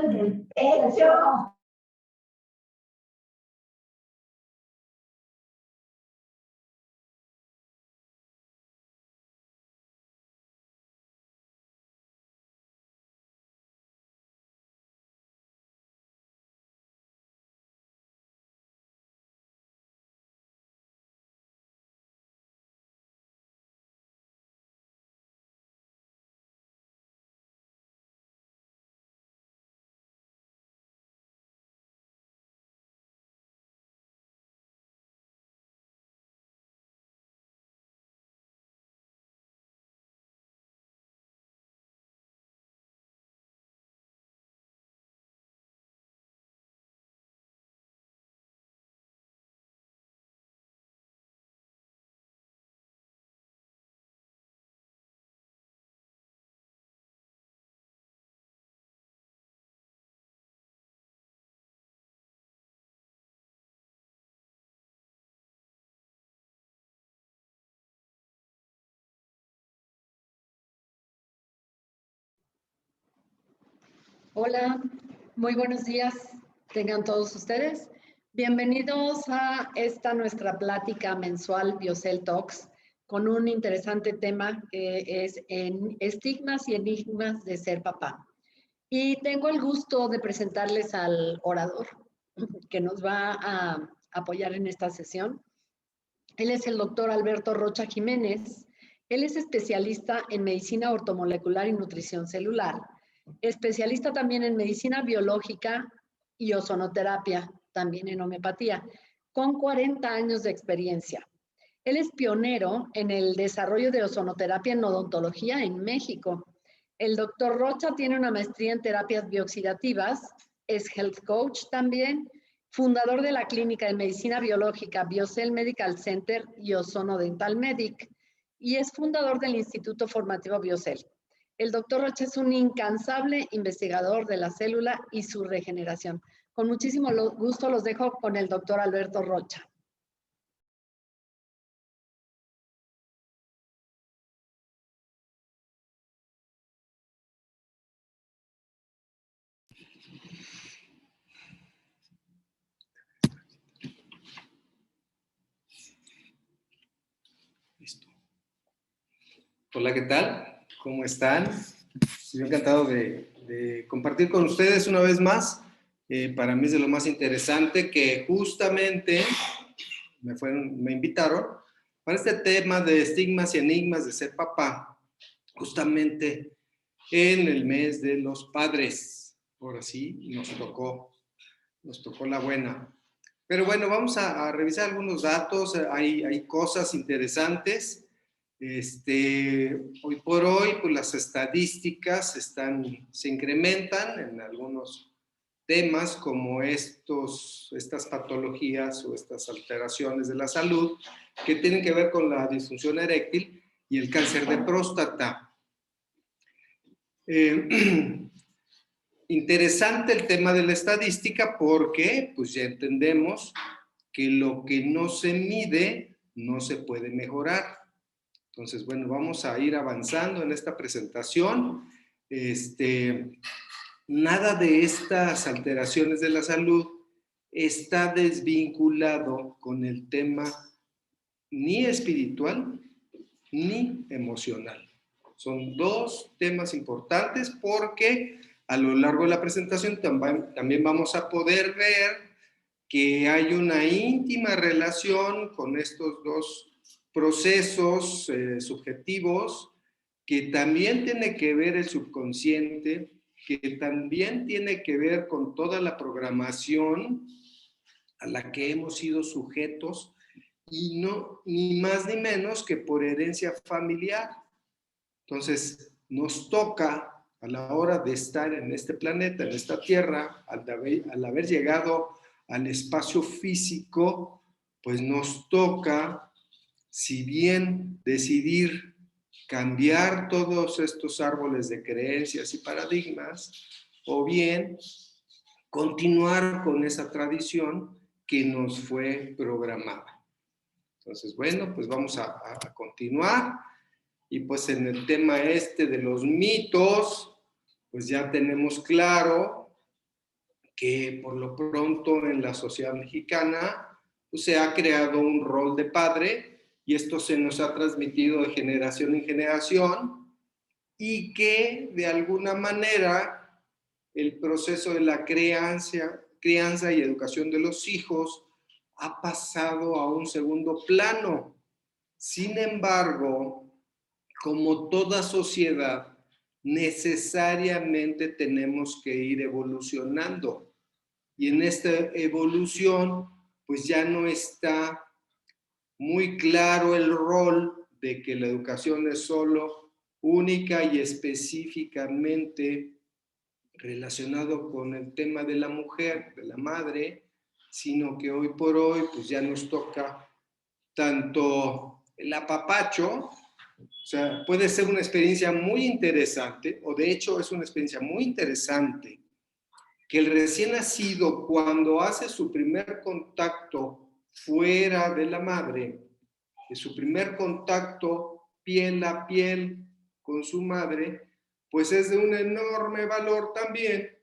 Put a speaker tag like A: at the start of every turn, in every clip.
A: del pecho.
B: Hola, muy buenos días. Tengan todos ustedes. Bienvenidos a esta nuestra plática mensual Biocell Talks con un interesante tema que es en estigmas y enigmas de ser papá. Y tengo el gusto de presentarles al orador que nos va a apoyar en esta sesión. Él es el doctor Alberto Rocha Jiménez. Él es especialista en medicina ortomolecular y nutrición celular, especialista también en medicina biológica y ozonoterapia, también en homeopatía, con 40 años de experiencia. Él es pionero en el desarrollo de ozonoterapia en odontología en México. El doctor Rocha tiene una maestría en terapias bioxidativas, es health coach también, fundador de la clínica de medicina biológica Biocell Medical Center y Ozono Dental Medic, y es fundador del Instituto Formativo Biocell. El doctor Rocha es un incansable investigador de la célula y su regeneración. Con muchísimo gusto los dejo con el doctor Alberto Rocha.
C: Listo. Hola, ¿qué tal? ¿Cómo están? Estoy encantado de compartir con ustedes una vez más. Para mí es de lo más interesante que justamente me invitaron para este tema de estigmas y enigmas de ser papá, justamente en el mes de los padres. Ahora sí, nos tocó la buena. Pero bueno, vamos a revisar algunos datos. Hay cosas interesantes. Hoy por hoy, pues las estadísticas se incrementan en algunos temas como estas patologías o estas alteraciones de la salud que tienen que ver con la disfunción eréctil y el cáncer de próstata. Interesante el tema de la estadística porque pues ya entendemos que lo que no se mide no se puede mejorar. Entonces, bueno, vamos a ir avanzando en esta presentación. Nada de estas alteraciones de la salud está desvinculado con el tema ni espiritual ni emocional. Son dos temas importantes porque a lo largo de la presentación también vamos a poder ver que hay una íntima relación con estos dos procesos subjetivos, que también tiene que ver el subconsciente, que también tiene que ver con toda la programación a la que hemos sido sujetos, y no, ni más ni menos que por herencia familiar. Entonces, nos toca a la hora de estar en este planeta, en esta Tierra, al haber llegado al espacio físico, pues nos toca, si bien decidir cambiar todos estos árboles de creencias y paradigmas, o bien continuar con esa tradición que nos fue programada. Entonces, bueno, pues vamos a continuar. Y pues en el tema de los mitos, pues ya tenemos claro que por lo pronto en la sociedad mexicana pues, se ha creado un rol de padre y esto se nos ha transmitido de generación en generación y que de alguna manera el proceso de la crianza y educación de los hijos ha pasado a un segundo plano. Sin embargo, como toda sociedad, necesariamente tenemos que ir evolucionando. Y en esta evolución, pues ya no está muy claro el rol de que la educación es solo única y específicamente relacionado con el tema de la mujer, de la madre, sino que hoy por hoy pues ya nos toca tanto el apapacho, o sea, puede ser una experiencia muy interesante, o de hecho es una experiencia muy interesante, que el recién nacido cuando hace su primer contacto fuera de la madre, de su primer contacto piel a piel con su madre, pues es de un enorme valor también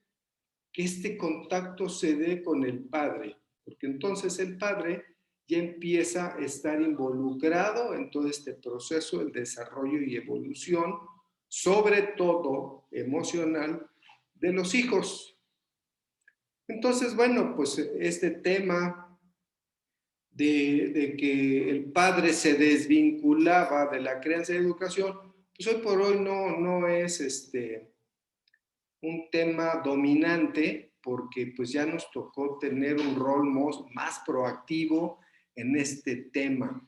C: que este contacto se dé con el padre, porque entonces el padre ya empieza a estar involucrado en todo este proceso de desarrollo y evolución, sobre todo emocional, de los hijos. Entonces, bueno, pues este tema de que el padre se desvinculaba de la crianza y educación, pues hoy por hoy no es un tema dominante porque pues ya nos tocó tener un rol más proactivo en este tema.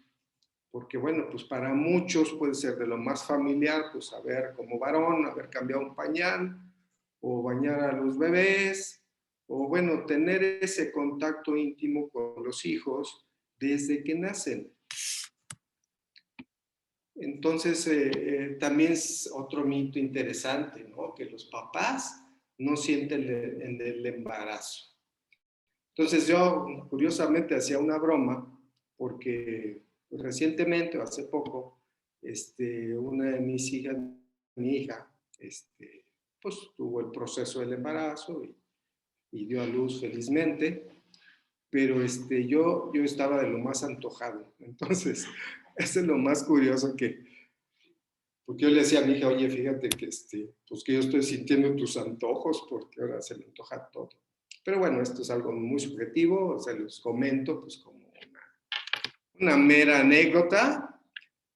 C: Porque bueno, pues para muchos puede ser de lo más familiar, pues haber como varón, haber cambiado un pañal o bañar a los bebés o bueno, tener ese contacto íntimo con los hijos desde que nacen. Entonces, también es otro mito interesante, ¿no? Que los papás no sienten el embarazo. Entonces, yo curiosamente hacía una broma porque pues, recientemente o hace poco, una de mis hijas, mi hija, pues tuvo el proceso del embarazo y dio a luz felizmente, pero yo estaba de lo más antojado. Entonces, eso es lo más curioso porque yo le decía a mi hija, oye, fíjate que, pues que yo estoy sintiendo tus antojos porque ahora se me antoja todo. Pero bueno, esto es algo muy subjetivo, se los comento pues como una mera anécdota,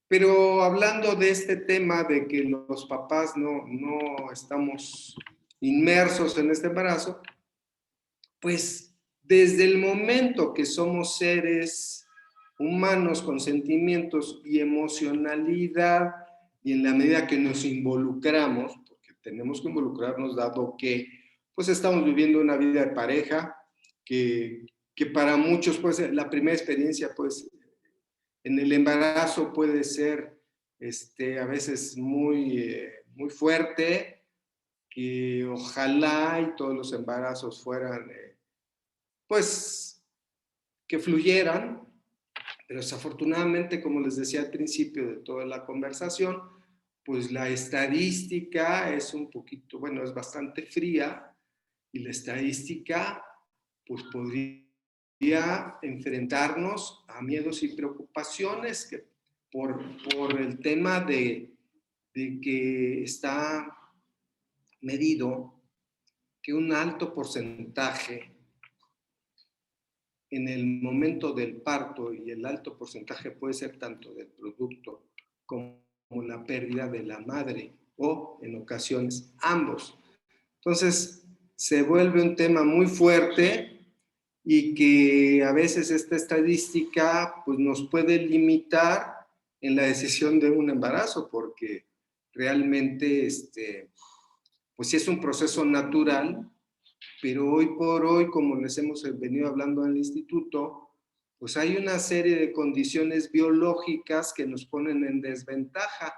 C: pero hablando de este tema de que los papás no estamos inmersos en este embarazo, pues desde el momento que somos seres humanos con sentimientos y emocionalidad, y en la medida que nos involucramos, porque tenemos que involucrarnos dado que pues estamos viviendo una vida de pareja, que para muchos pues la primera experiencia pues en el embarazo puede ser a veces muy fuerte, que ojalá y todos los embarazos fueran pues que fluyeran, pero desafortunadamente, como les decía al principio de toda la conversación, pues la estadística es un poquito, bueno, es bastante fría y la estadística pues podría enfrentarnos a miedos y preocupaciones que por el tema de que está medido que un alto porcentaje en el momento del parto, y el alto porcentaje puede ser tanto del producto como la pérdida de la madre o en ocasiones ambos. Entonces se vuelve un tema muy fuerte y que a veces esta estadística pues, nos puede limitar en la decisión de un embarazo porque realmente pues sí es un proceso natural, pero hoy por hoy, como les hemos venido hablando en el instituto, pues hay una serie de condiciones biológicas que nos ponen en desventaja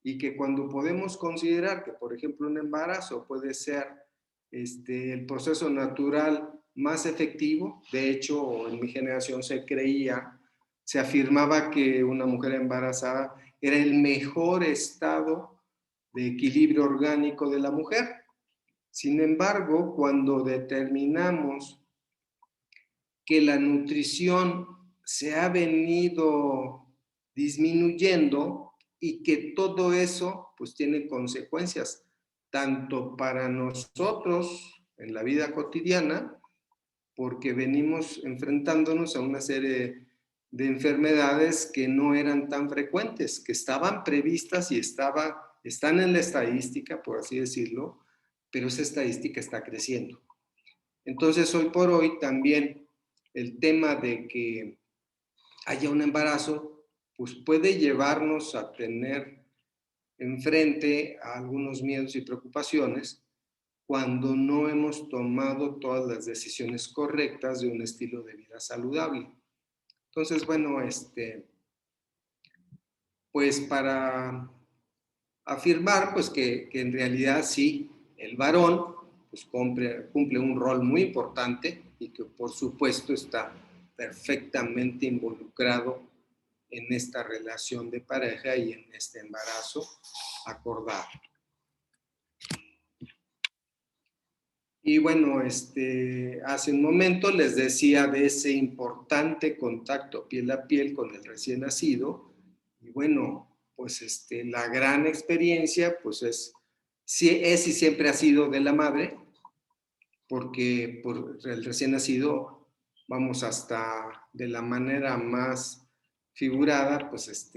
C: y que cuando podemos considerar que, por ejemplo, un embarazo puede ser el proceso natural más efectivo, de hecho, en mi generación se afirmaba que una mujer embarazada era el mejor estado de equilibrio orgánico de la mujer. Sin embargo, cuando determinamos que la nutrición se ha venido disminuyendo y que todo eso pues tiene consecuencias tanto para nosotros en la vida cotidiana, porque venimos enfrentándonos a una serie de enfermedades que no eran tan frecuentes, que estaban previstas y están en la estadística, por así decirlo, pero esa estadística está creciendo. Entonces, hoy por hoy también el tema de que haya un embarazo, pues puede llevarnos a tener enfrente a algunos miedos y preocupaciones cuando no hemos tomado todas las decisiones correctas de un estilo de vida saludable. Entonces, bueno, pues para afirmar pues que en realidad sí, el varón pues cumple un rol muy importante y que por supuesto está perfectamente involucrado en esta relación de pareja y en este embarazo acordado. Y bueno, hace un momento les decía de ese importante contacto piel a piel con el recién nacido. Y bueno, pues la gran experiencia pues es y siempre ha sido de la madre, porque por el recién nacido vamos hasta de la manera más figurada, pues es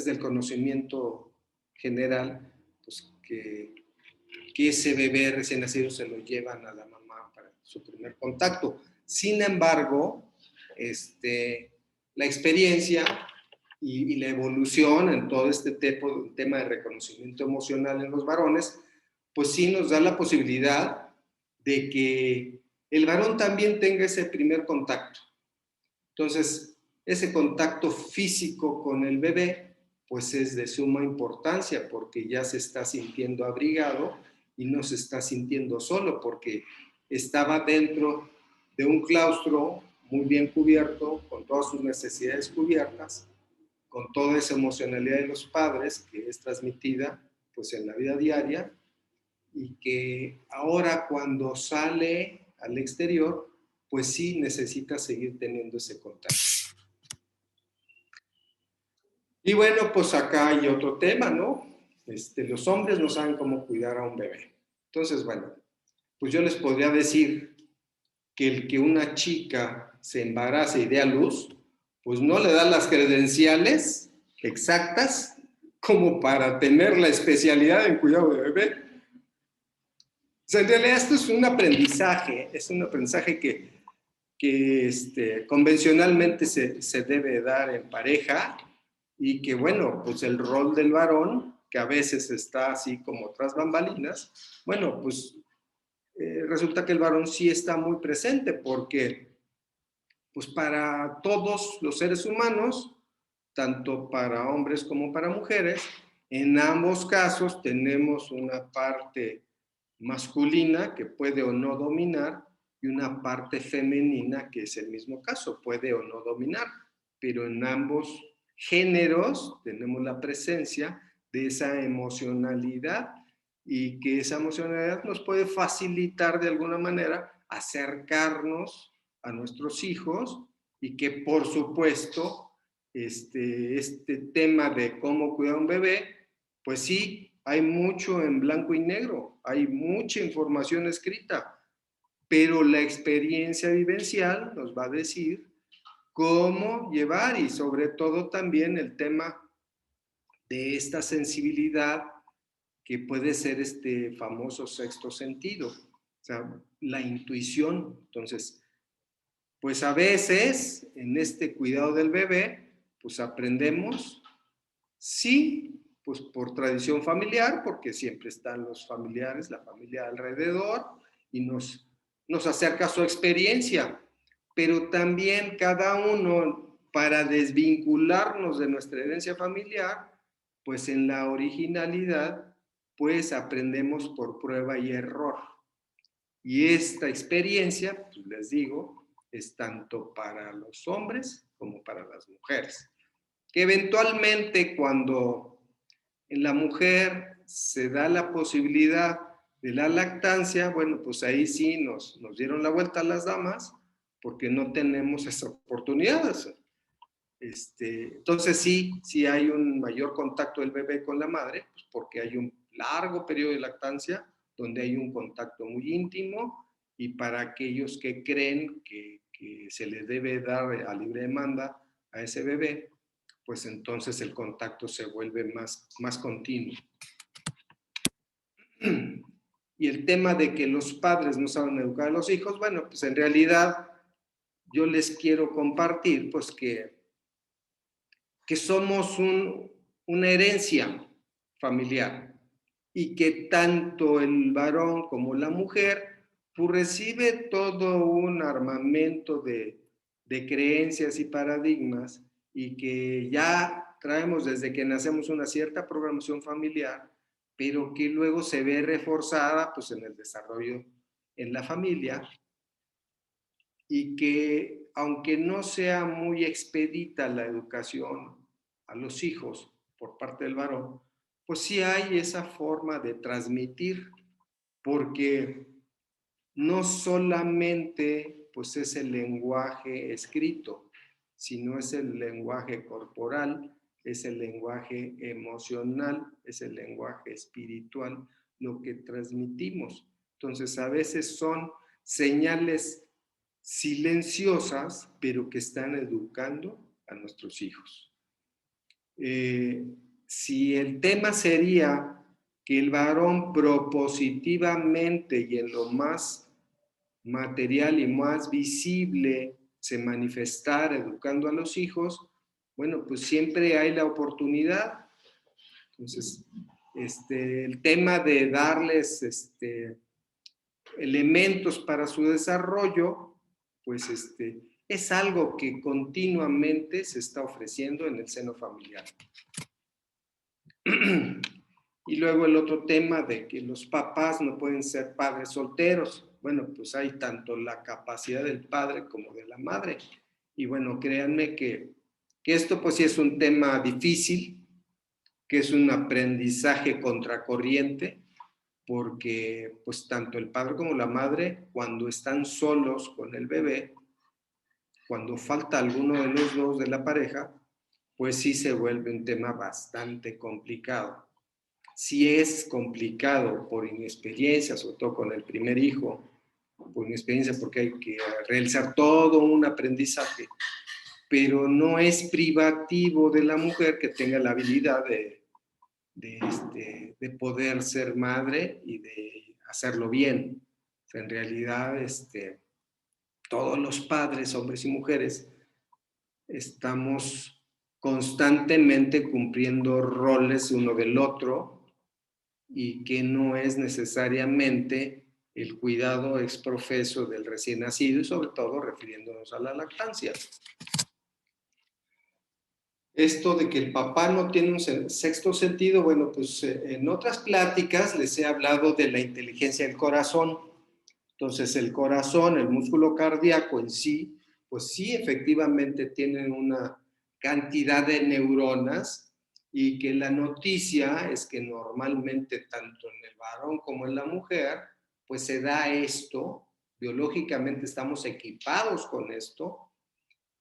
C: del conocimiento general, pues que ese bebé recién nacido se lo llevan a la mamá para su primer contacto. Sin embargo, la experiencia y la evolución en todo este tema de reconocimiento emocional en los varones, pues sí nos da la posibilidad de que el varón también tenga ese primer contacto. Entonces, ese contacto físico con el bebé, pues es de suma importancia porque ya se está sintiendo abrigado y no se está sintiendo solo porque estaba dentro de un claustro muy bien cubierto, con todas sus necesidades cubiertas, con toda esa emocionalidad de los padres que es transmitida pues en la vida diaria y que ahora cuando sale al exterior, pues sí necesita seguir teniendo ese contacto. Y bueno, pues acá hay otro tema, ¿no? Los hombres no saben cómo cuidar a un bebé. Entonces, bueno, pues yo les podría decir que el que una chica se embarace y dé a luz, pues no le da las credenciales exactas como para tener la especialidad en cuidado de bebé. O sea, en realidad esto es un aprendizaje que convencionalmente se debe dar en pareja y que, bueno, pues el rol del varón, que a veces está así como tras bambalinas, bueno, pues resulta que el varón sí está muy presente porque, pues para todos los seres humanos, tanto para hombres como para mujeres, en ambos casos tenemos una parte masculina que puede o no dominar y una parte femenina que es el mismo caso, puede o no dominar, pero en ambos géneros tenemos la presencia de esa emocionalidad y que esa emocionalidad nos puede facilitar de alguna manera acercarnos a nuestros hijos y que por supuesto este tema de cómo cuidar a un bebé, pues sí, hay mucho en blanco y negro, hay mucha información escrita, pero la experiencia vivencial nos va a decir cómo llevar y sobre todo también el tema de esta sensibilidad que puede ser este famoso sexto sentido, o sea, la intuición. Entonces, pues a veces en este cuidado del bebé, pues aprendemos, sí, pues por tradición familiar, porque siempre están los familiares, la familia alrededor, y nos acerca su experiencia, pero también cada uno, para desvincularnos de nuestra herencia familiar, pues en la originalidad, pues aprendemos por prueba y error. Y esta experiencia, pues les digo, es tanto para los hombres como para las mujeres. Que eventualmente cuando en la mujer se da la posibilidad de la lactancia, bueno, pues ahí sí nos dieron la vuelta a las damas porque no tenemos esa oportunidad. Entonces sí hay un mayor contacto del bebé con la madre, pues porque hay un largo periodo de lactancia donde hay un contacto muy íntimo, y para aquellos que creen que se le debe dar a libre demanda a ese bebé, pues entonces el contacto se vuelve más continuo. Y el tema de que los padres no saben educar a los hijos, bueno, pues en realidad yo les quiero compartir pues que somos una herencia familiar, y que tanto el varón como la mujer pues recibe todo un armamento de creencias y paradigmas, y que ya traemos desde que nacemos una cierta programación familiar, pero que luego se ve reforzada pues en el desarrollo en la familia, y que aunque no sea muy expedita la educación a los hijos por parte del varón, pues sí hay esa forma de transmitir, porque no solamente pues es el lenguaje escrito, sino es el lenguaje corporal, es el lenguaje emocional, es el lenguaje espiritual, lo que transmitimos. Entonces a veces son señales silenciosas, pero que están educando a nuestros hijos. Si el tema sería que el varón propositivamente y en lo más material y más visible se manifestara educando a los hijos, bueno, pues siempre hay la oportunidad. Entonces, el tema de darles elementos para su desarrollo, pues es algo que continuamente se está ofreciendo en el seno familiar. Y luego el otro tema de que los papás no pueden ser padres solteros. Bueno, pues hay tanto la capacidad del padre como de la madre. Y bueno, créanme que esto pues sí es un tema difícil, que es un aprendizaje contracorriente, porque pues tanto el padre como la madre, cuando están solos con el bebé, cuando falta alguno de los dos de la pareja, pues sí se vuelve un tema bastante complicado. Si es complicado por inexperiencia, sobre todo con el primer hijo, por inexperiencia porque hay que realizar todo un aprendizaje, pero no es privativo de la mujer que tenga la habilidad de poder ser madre y de hacerlo bien. O sea, en realidad, todos los padres, hombres y mujeres, estamos constantemente cumpliendo roles uno del otro, y que no es necesariamente el cuidado exprofeso del recién nacido, y sobre todo refiriéndonos a la lactancia. Esto de que el papá no tiene un sexto sentido, bueno, pues en otras pláticas les he hablado de la inteligencia del corazón. Entonces el corazón, el músculo cardíaco en sí, pues sí efectivamente tiene una cantidad de neuronas, y que la noticia es que normalmente tanto en el varón como en la mujer, pues se da esto, biológicamente estamos equipados con esto,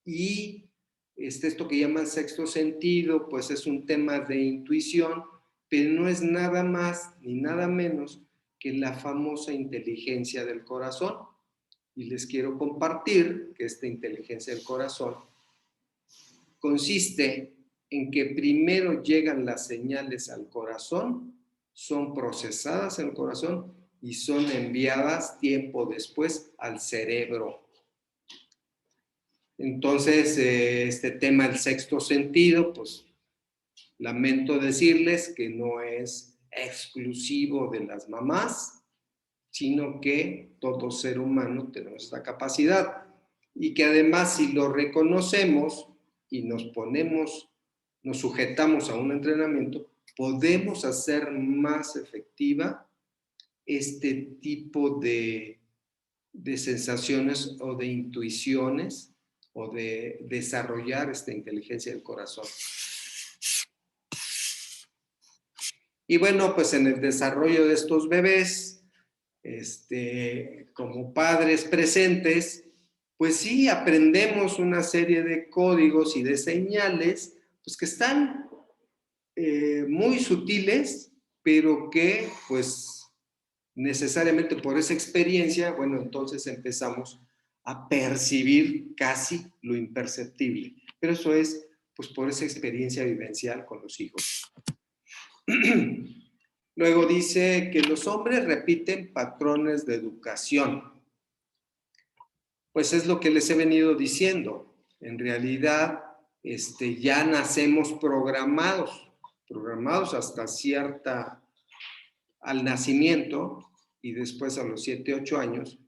C: y esto que llaman sexto sentido, pues es un tema de intuición, pero no es nada más ni nada menos que la famosa inteligencia del corazón. Y les quiero compartir que esta inteligencia del corazón consiste en que primero llegan las señales al corazón, son procesadas en el corazón y son enviadas tiempo después al cerebro. Entonces, este tema del sexto sentido, pues lamento decirles que no es exclusivo de las mamás, sino que todo ser humano tenemos esta capacidad, y que además si lo reconocemos y nos sujetamos a un entrenamiento, podemos hacer más efectiva este tipo de sensaciones o de intuiciones, o de desarrollar esta inteligencia del corazón. Y bueno, pues en el desarrollo de estos bebés, como padres presentes, pues sí, aprendemos una serie de códigos y de señales, pues que están muy sutiles, pero que pues necesariamente por esa experiencia, bueno, entonces empezamos a percibir casi lo imperceptible. Pero eso es pues por esa experiencia vivencial con los hijos. Luego dice que los hombres repiten patrones de educación. Pues es lo que les he venido diciendo. En realidad, ya nacemos programados hasta al nacimiento, y después a los 7, 8 años,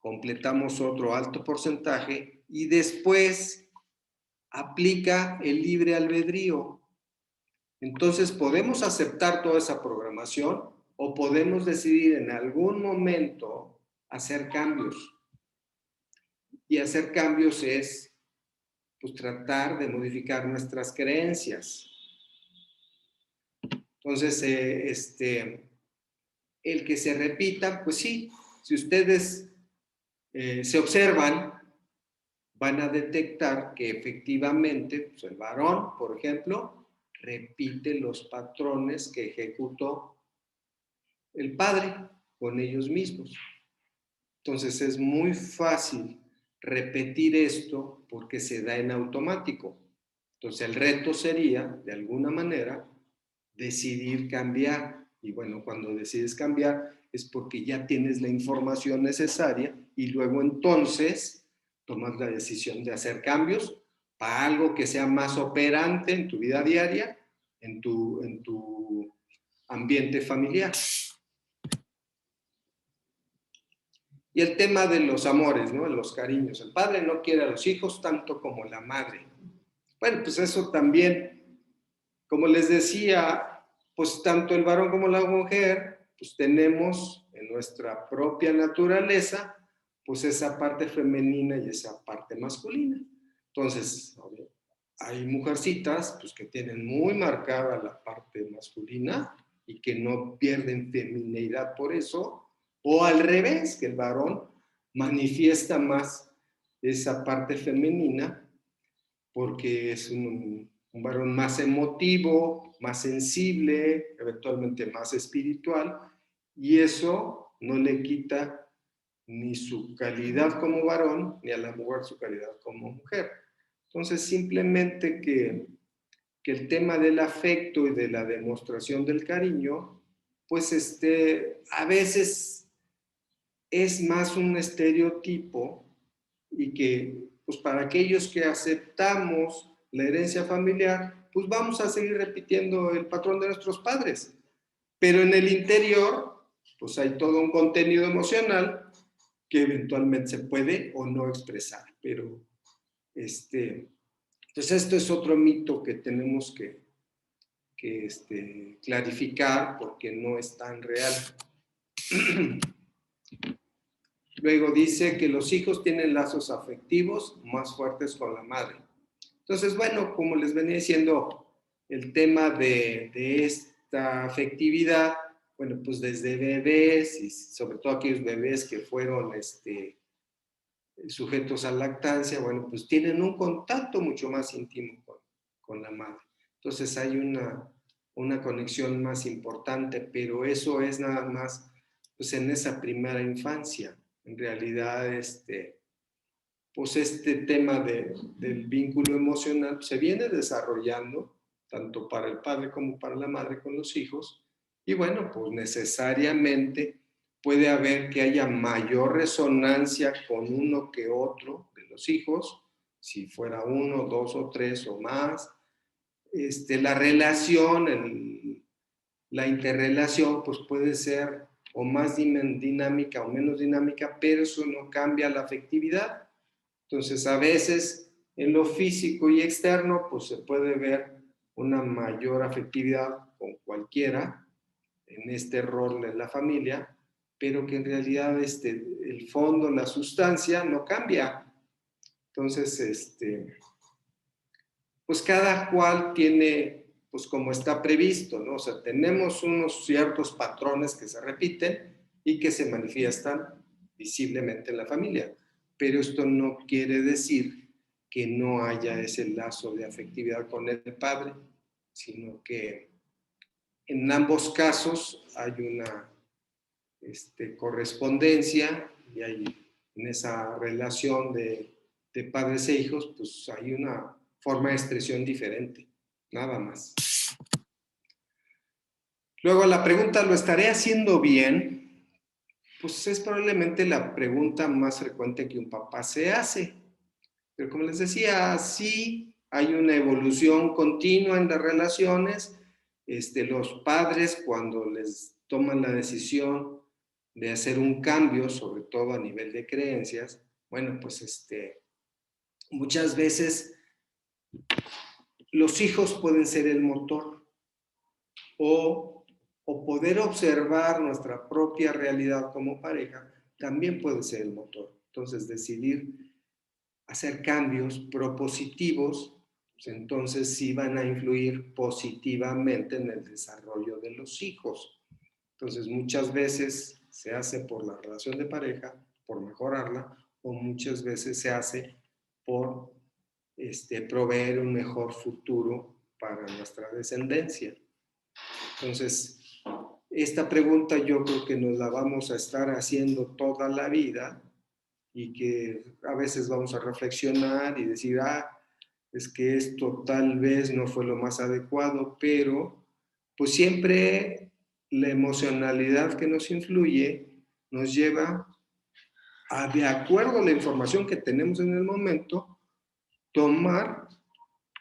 C: completamos otro alto porcentaje, y después aplica el libre albedrío. Entonces, podemos aceptar toda esa programación o podemos decidir en algún momento hacer cambios. Y hacer cambios es pues, tratar de modificar nuestras creencias. Entonces, el que se repita, pues sí, si ustedes se observan, van a detectar que efectivamente pues, el varón, por ejemplo, repite los patrones que ejecutó el padre con ellos mismos. Entonces es muy fácil repetir esto porque se da en automático. Entonces el reto sería, de alguna manera, decidir cambiar. Y bueno, cuando decides cambiar es porque ya tienes la información necesaria y luego entonces tomas la decisión de hacer cambios para algo que sea más operante en tu vida diaria, en tu ambiente familiar. Y el tema de los amores, ¿no? Los cariños. El padre no quiere a los hijos tanto como la madre. Bueno, pues eso también, como les decía, pues tanto el varón como la mujer, pues tenemos en nuestra propia naturaleza, pues esa parte femenina y esa parte masculina. Entonces, hay mujercitas pues, que tienen muy marcada la parte masculina y que no pierden femineidad por eso, o al revés, que el varón manifiesta más esa parte femenina porque es un varón más emotivo, más sensible, eventualmente más espiritual, y eso no le quita ni su calidad como varón, ni a la mujer su calidad como mujer. Entonces, simplemente que el tema del afecto y de la demostración del cariño, pues a veces es más un estereotipo y que pues para aquellos que aceptamos la herencia familiar, pues vamos a seguir repitiendo el patrón de nuestros padres. Pero en el interior, pues hay todo un contenido emocional que eventualmente se puede o no expresar. Pero entonces esto es otro mito que tenemos que clarificar porque no es tan real. Luego dice que los hijos tienen lazos afectivos más fuertes con la madre. Entonces, bueno, como les venía diciendo, el tema de esta afectividad, bueno, pues desde bebés y sobre todo aquellos bebés que fueron sujetos a lactancia, bueno, pues tienen un contacto mucho más íntimo con la madre. Entonces hay una conexión más importante, pero eso es nada más pues en esa primera infancia. En realidad, pues este tema del vínculo emocional se viene desarrollando tanto para el padre como para la madre con los hijos, y bueno, pues necesariamente puede haber que haya mayor resonancia con uno que otro de los hijos, si fuera uno, dos o tres o más. La relación, la interrelación, pues puede ser o más dinámica o menos dinámica, pero eso no cambia la afectividad. Entonces, a veces en lo físico y externo, pues se puede ver una mayor afectividad con cualquiera en este rol de la familia, pero que en realidad el fondo, la sustancia no cambia. Entonces, pues cada cual tiene, pues como está previsto, ¿no? O sea, tenemos unos ciertos patrones que se repiten, y que se manifiestan visiblemente en la familia. Pero esto no quiere decir que no haya ese lazo de afectividad con el padre, sino que en ambos casos hay una correspondencia y hay en esa relación de padres e hijos, pues hay una forma de expresión diferente, nada más. Luego la pregunta, ¿lo estaré haciendo bien? Pues es probablemente la pregunta más frecuente que un papá se hace. Pero como les decía, sí hay una evolución continua en las relaciones. Los padres, cuando les toman la decisión de hacer un cambio, sobre todo a nivel de creencias, bueno, pues muchas veces los hijos pueden ser el motor o poder observar nuestra propia realidad como pareja también puede ser el motor. Entonces, decidir hacer cambios propositivos, pues entonces sí van a influir positivamente en el desarrollo de los hijos. Entonces, muchas veces se hace por la relación de pareja, por mejorarla, o muchas veces se hace por proveer un mejor futuro para nuestra descendencia. Entonces, esta pregunta yo creo que nos la vamos a estar haciendo toda la vida y que a veces vamos a reflexionar y decir, es que esto tal vez no fue lo más adecuado, pero pues siempre la emocionalidad que nos influye nos lleva a, de acuerdo a la información que tenemos en el momento, tomar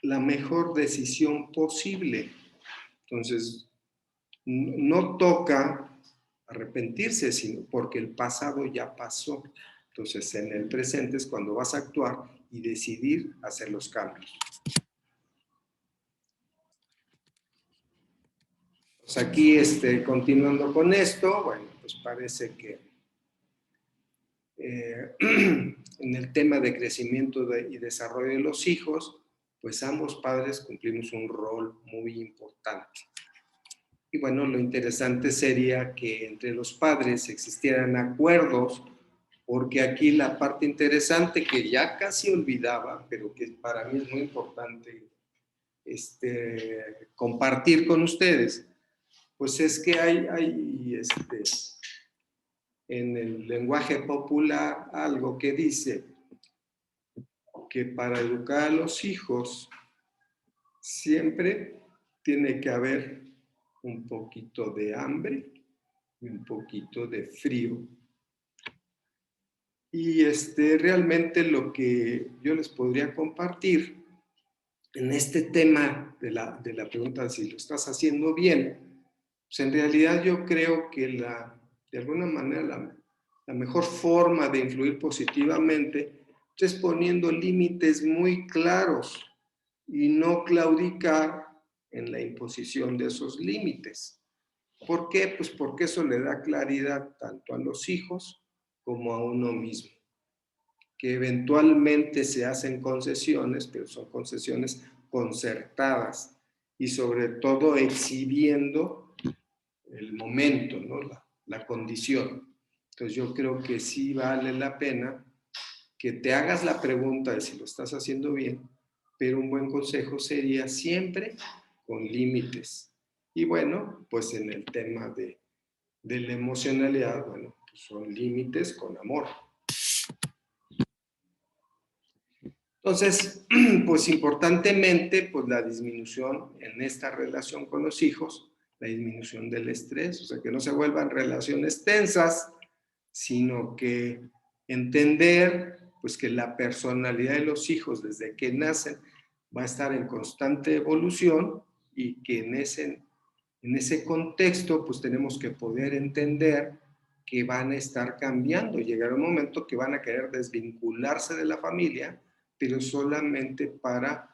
C: la mejor decisión posible. Entonces, no toca arrepentirse, sino porque el pasado ya pasó. Entonces, en el presente es cuando vas a actuar y decidir hacer los cambios. Pues aquí, continuando con esto, bueno, pues parece que en el tema de crecimiento y desarrollo de los hijos, pues ambos padres cumplimos un rol muy importante. Y bueno, lo interesante sería que entre los padres existieran acuerdos, porque aquí la parte interesante que ya casi olvidaba, pero que para mí es muy importante compartir con ustedes, pues es que hay en el lenguaje popular algo que dice que para educar a los hijos siempre tiene que haber un poquito de hambre y un poquito de frío. Y realmente lo que yo les podría compartir en este tema de la pregunta si lo estás haciendo bien, pues en realidad yo creo que de alguna manera la mejor forma de influir positivamente es poniendo límites muy claros y no claudicar en la imposición de esos límites. ¿Por qué? Pues porque eso le da claridad tanto a los hijos como a uno mismo. Que eventualmente se hacen concesiones, pero son concesiones concertadas y sobre todo exhibiendo el momento, ¿no? la condición. Entonces yo creo que sí vale la pena que te hagas la pregunta de si lo estás haciendo bien, pero un buen consejo sería siempre con límites. Y bueno, pues en el tema de la emocionalidad, bueno, pues son límites con amor. Entonces, pues importantemente, pues la disminución en esta relación con los hijos, la disminución del estrés, o sea, que no se vuelvan relaciones tensas, sino que entender, pues que la personalidad de los hijos desde que nacen va a estar en constante evolución y que en ese contexto, pues tenemos que poder entender que van a estar cambiando. Llegará un momento que van a querer desvincularse de la familia, pero solamente para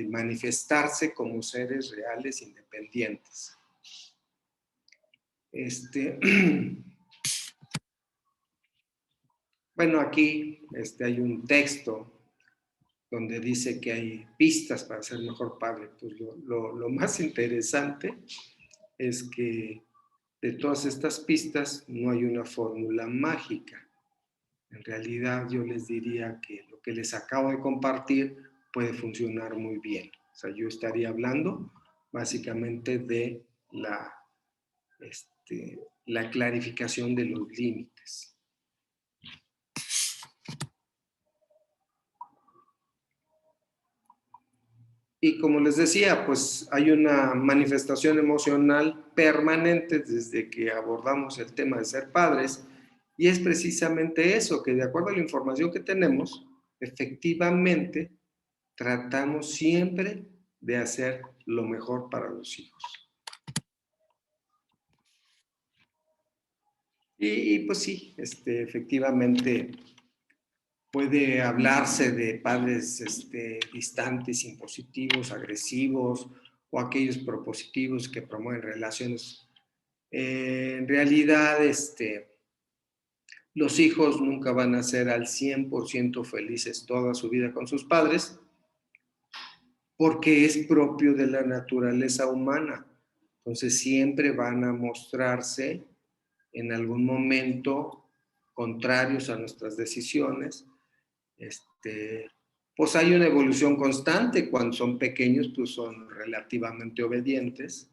C: manifestarse como seres reales independientes. Bueno, aquí hay un texto donde dice que hay pistas para ser mejor padre. Pues lo más interesante es que de todas estas pistas no hay una fórmula mágica. En realidad yo les diría que lo que les acabo de compartir puede funcionar muy bien. O sea, yo estaría hablando básicamente de la clarificación de los límites. Y como les decía, pues hay una manifestación emocional permanente desde que abordamos el tema de ser padres, y es precisamente eso, que de acuerdo a la información que tenemos, efectivamente tratamos siempre de hacer lo mejor para los hijos. Y pues sí, efectivamente puede hablarse de padres distantes, impositivos, agresivos, o aquellos propositivos que promueven relaciones. En realidad, los hijos nunca van a ser al 100% felices toda su vida con sus padres, porque es propio de la naturaleza humana. Entonces siempre van a mostrarse en algún momento contrarios a nuestras decisiones. Pues hay una evolución constante. Cuando son pequeños, pues son relativamente obedientes.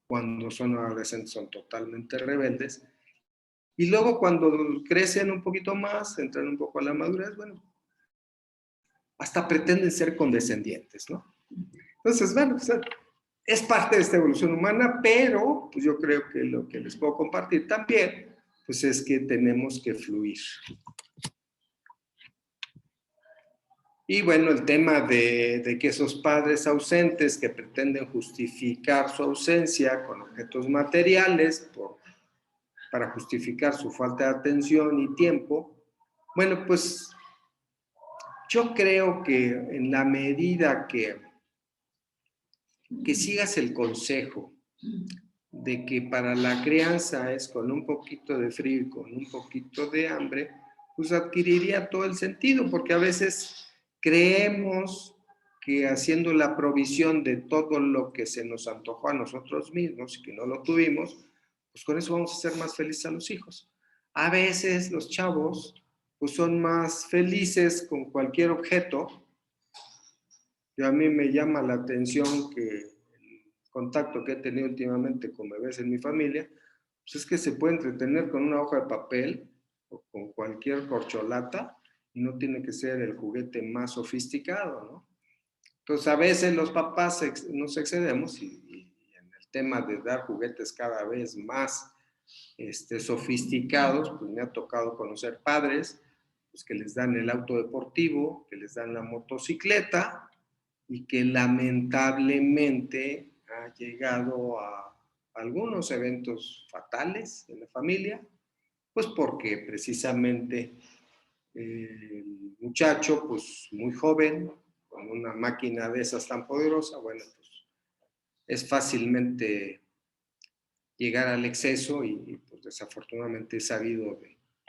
C: Cuando son adolescentes, son totalmente rebeldes. Y luego cuando crecen un poquito más, entran un poco a la madurez, bueno, hasta pretenden ser condescendientes, ¿no? Entonces, bueno, o sea, es parte de esta evolución humana, pero pues yo creo que lo que les puedo compartir también, pues es que tenemos que fluir. Y bueno, el tema de que esos padres ausentes que pretenden justificar su ausencia con objetos materiales para justificar su falta de atención y tiempo, bueno, pues yo creo que en la medida que sigas el consejo de que para la crianza es con un poquito de frío y con un poquito de hambre, pues adquiriría todo el sentido, porque a veces creemos que haciendo la provisión de todo lo que se nos antojó a nosotros mismos y que no lo tuvimos, pues con eso vamos a ser más felices a los hijos. A veces los chavos pues son más felices con cualquier objeto. Y a mí me llama la atención que el contacto que he tenido últimamente con bebés en mi familia, pues es que se puede entretener con una hoja de papel o con cualquier corcholata y no tiene que ser el juguete más sofisticado, ¿no? Entonces a veces los papás nos excedemos y en el tema de dar juguetes cada vez más sofisticados, pues me ha tocado conocer padres pues, que les dan el auto deportivo, que les dan la motocicleta, y que lamentablemente ha llegado a algunos eventos fatales en la familia, pues porque precisamente el muchacho, pues muy joven, con una máquina de esas tan poderosa, bueno, pues es fácilmente llegar al exceso y pues desafortunadamente he sabido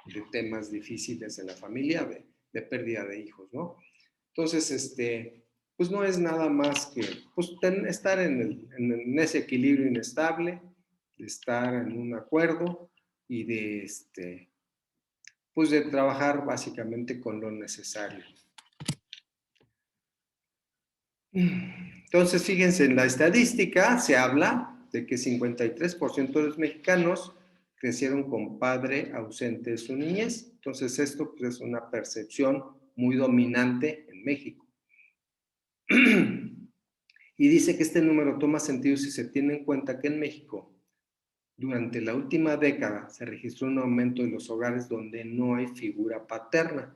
C: de temas difíciles en la familia, de pérdida de hijos, ¿no? Entonces, pues no es nada más que pues, estar en ese equilibrio inestable, de estar en un acuerdo y pues de trabajar básicamente con lo necesario. Entonces, fíjense, en la estadística se habla de que 53% de los mexicanos crecieron con padre ausente de su niñez. Entonces, esto pues, es una percepción muy dominante en México. Y dice que este número toma sentido si se tiene en cuenta que en México, durante la última década, se registró un aumento de los hogares donde no hay figura paterna.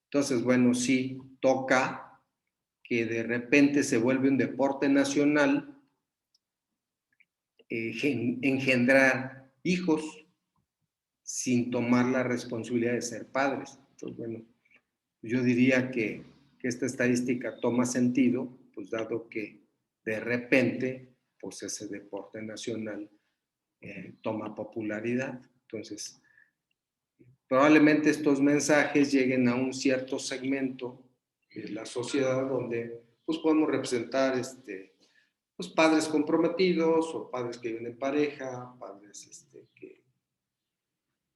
C: Entonces, bueno, sí toca que de repente se vuelve un deporte nacional engendrar hijos sin tomar la responsabilidad de ser padres. Entonces, bueno, yo diría que esta estadística toma sentido, pues dado que de repente, pues ese deporte nacional toma popularidad. Entonces, probablemente estos mensajes lleguen a un cierto segmento de la sociedad donde pues podemos representar pues padres comprometidos o padres que viven en pareja, padres que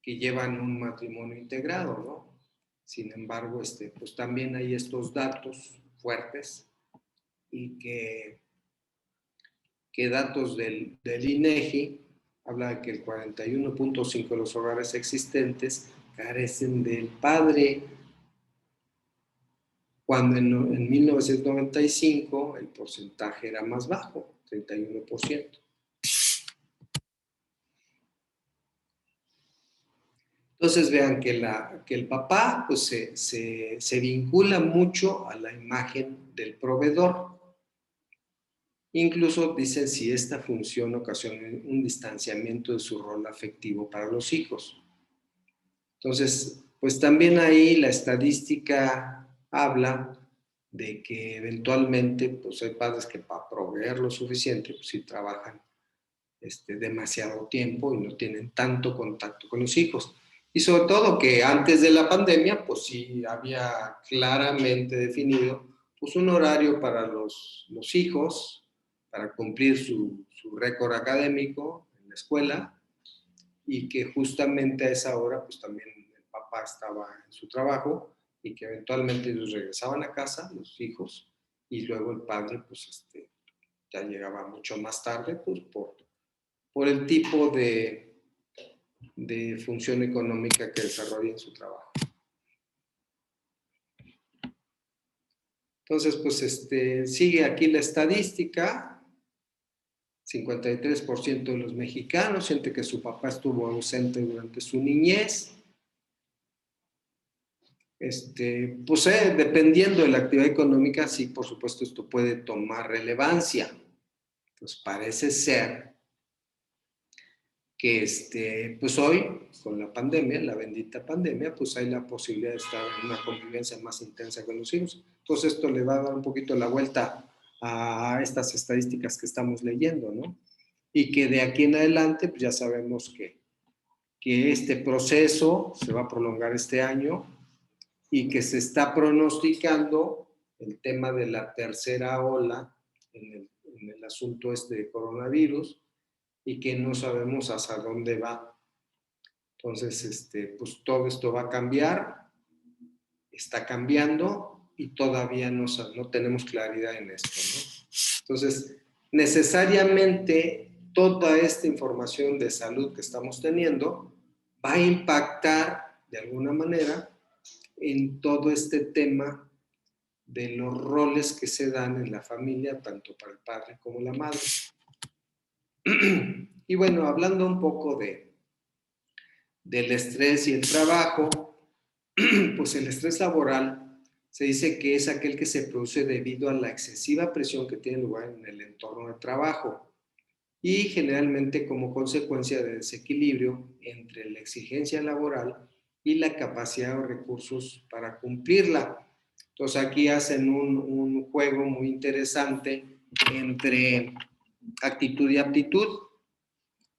C: que llevan un matrimonio integrado, ¿no? Sin embargo, pues también hay estos datos fuertes y que datos del INEGI habla de que el 41.5% de los hogares existentes carecen del padre, cuando en 1995 el porcentaje era más bajo, 31%. Entonces vean que el papá pues, se vincula mucho a la imagen del proveedor. Incluso dicen si esta función ocasiona un distanciamiento de su rol afectivo para los hijos. Entonces, pues también ahí la estadística habla de que eventualmente pues hay padres que para proveer lo suficiente, pues sí trabajan demasiado tiempo y no tienen tanto contacto con los hijos. Y sobre todo que antes de la pandemia, pues sí había claramente definido pues un horario para los hijos, para cumplir su récord académico en la escuela, y que justamente a esa hora pues también el papá estaba en su trabajo y que eventualmente ellos regresaban a casa, los hijos, y luego el padre pues ya llegaba mucho más tarde pues por el tipo de función económica que desarrolla en su trabajo. Entonces, pues sigue aquí la estadística. 53% de los mexicanos siente que su papá estuvo ausente durante su niñez. Pues dependiendo de la actividad económica, sí, por supuesto, esto puede tomar relevancia. Pues parece ser que pues hoy, con la pandemia, la bendita pandemia, pues hay la posibilidad de estar en una convivencia más intensa con los hijos. Entonces esto le va a dar un poquito la vuelta a estas estadísticas que estamos leyendo, ¿no? Y que de aquí en adelante, pues ya sabemos que este proceso se va a prolongar este año y que se está pronosticando el tema de la tercera ola en el asunto de coronavirus, y que no sabemos hacia dónde va. Entonces, pues todo esto va a cambiar, está cambiando y todavía no tenemos claridad en esto, ¿no? Entonces, necesariamente toda esta información de salud que estamos teniendo va a impactar de alguna manera en todo este tema de los roles que se dan en la familia, tanto para el padre como la madre. Y bueno, hablando un poco del estrés y el trabajo, pues el estrés laboral se dice que es aquel que se produce debido a la excesiva presión que tiene lugar en el entorno de trabajo y generalmente como consecuencia de desequilibrio entre la exigencia laboral y la capacidad o recursos para cumplirla. Entonces aquí hacen un juego muy interesante entre actitud y aptitud.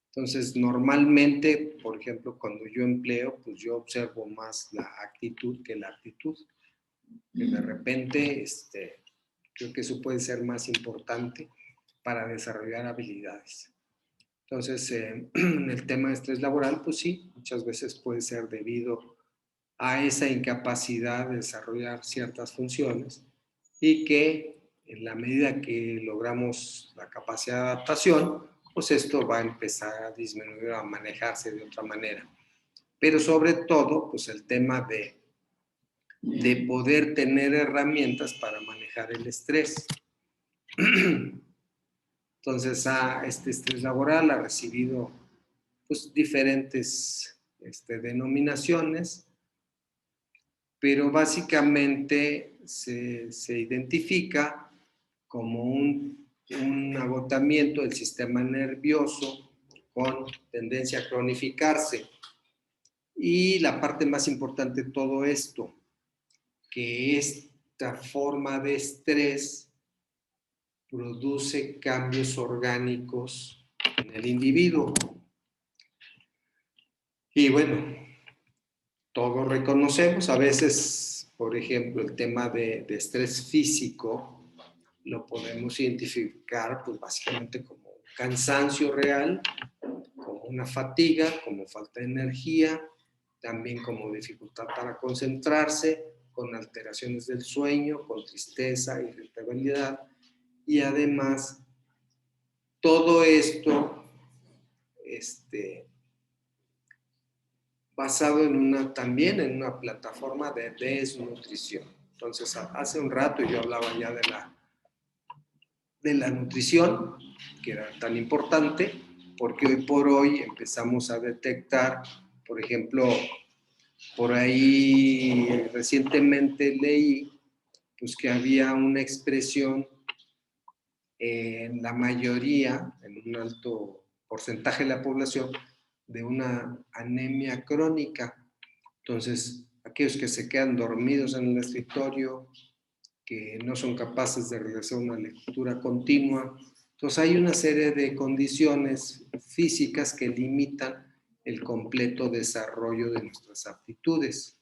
C: Entonces, normalmente, por ejemplo, cuando yo empleo, pues yo observo más la actitud que la aptitud. Que de repente, creo que eso puede ser más importante para desarrollar habilidades. Entonces, en el tema de estrés laboral, pues sí, muchas veces puede ser debido a esa incapacidad de desarrollar ciertas funciones y que en la medida que logramos la capacidad de adaptación, pues esto va a empezar a disminuir, a manejarse de otra manera. Pero sobre todo, pues el tema de poder tener herramientas para manejar el estrés. Entonces, este estrés laboral ha recibido pues, diferentes denominaciones, pero básicamente se identifica como un agotamiento del sistema nervioso con tendencia a cronificarse. Y la parte más importante de todo esto, que esta forma de estrés produce cambios orgánicos en el individuo. Y bueno, todos reconocemos, a veces, por ejemplo, el tema de estrés físico lo podemos identificar pues básicamente como cansancio real, como una fatiga, como falta de energía, también como dificultad para concentrarse, con alteraciones del sueño, con tristeza, irritabilidad, y además todo esto basado también en una plataforma de desnutrición. Entonces, hace un rato yo hablaba ya de la nutrición, que era tan importante, porque hoy por hoy empezamos a detectar, por ejemplo, por ahí recientemente leí pues, que había una expresión en la mayoría, en un alto porcentaje de la población, de una anemia crónica. Entonces, aquellos que se quedan dormidos en el escritorio, que no son capaces de realizar una lectura continua. Entonces, hay una serie de condiciones físicas que limitan el completo desarrollo de nuestras aptitudes.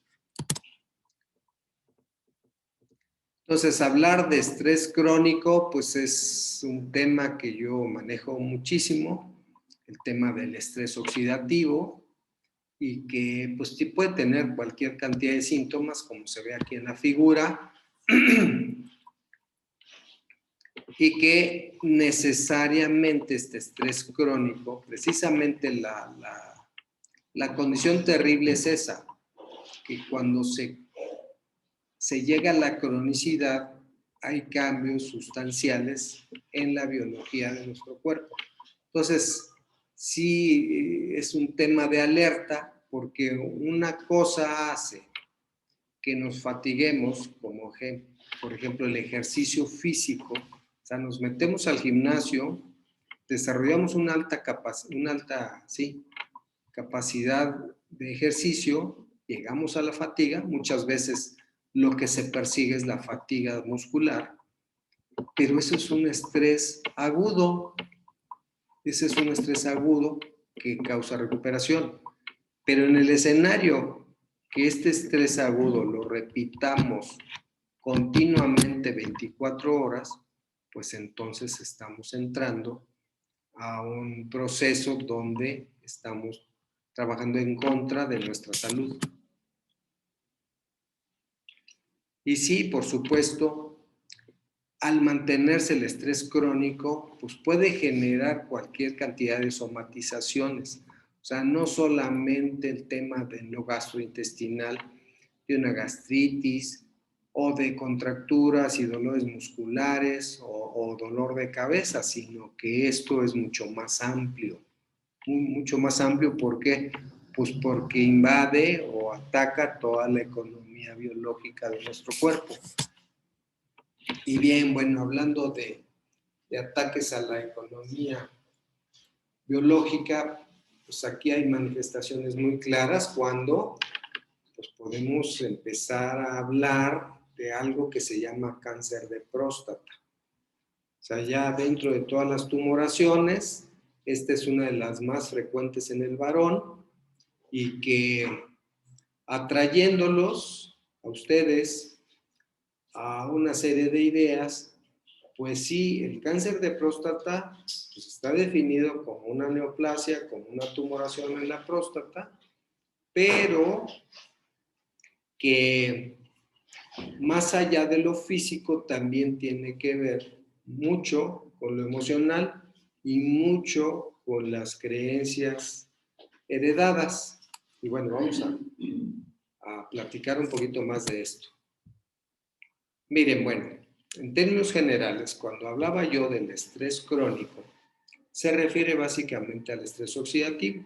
C: Entonces, hablar de estrés crónico, pues es un tema que yo manejo muchísimo, el tema del estrés oxidativo, y que pues puede tener cualquier cantidad de síntomas, como se ve aquí en la figura, y que necesariamente este estrés crónico, precisamente la condición terrible es esa, que cuando se llega a la cronicidad, hay cambios sustanciales en la biología de nuestro cuerpo. Entonces, sí es un tema de alerta, porque una cosa hace que nos fatiguemos, como por ejemplo el ejercicio físico. O sea, nos metemos al gimnasio, desarrollamos una alta capacidad de ejercicio, llegamos a la fatiga, muchas veces lo que se persigue es la fatiga muscular, pero eso es un estrés agudo, ese es un estrés agudo que causa recuperación. Pero en el escenario que este estrés agudo lo repitamos continuamente 24 horas, pues entonces estamos entrando a un proceso donde estamos trabajando en contra de nuestra salud. Y sí, por supuesto, al mantenerse el estrés crónico, pues puede generar cualquier cantidad de somatizaciones. O sea, no solamente el tema de lo gastrointestinal, de una gastritis o de contracturas y dolores musculares o dolor de cabeza, sino que esto es mucho más amplio. Mucho más amplio, ¿por qué? Pues porque invade o ataca toda la economía biológica de nuestro cuerpo. Y bien, bueno, hablando de ataques a la economía biológica, pues aquí hay manifestaciones muy claras cuando pues podemos empezar a hablar de algo que se llama cáncer de próstata. O sea, ya dentro de todas las tumoraciones, esta es una de las más frecuentes en el varón y que atrayéndolos a ustedes a una serie de ideas, pues sí, el cáncer de próstata pues está definido como una neoplasia, como una tumoración en la próstata, pero que más allá de lo físico también tiene que ver mucho con lo emocional y mucho con las creencias heredadas. Y bueno, vamos a platicar un poquito más de esto. Miren, bueno, en términos generales, cuando hablaba yo del estrés crónico, se refiere básicamente al estrés oxidativo.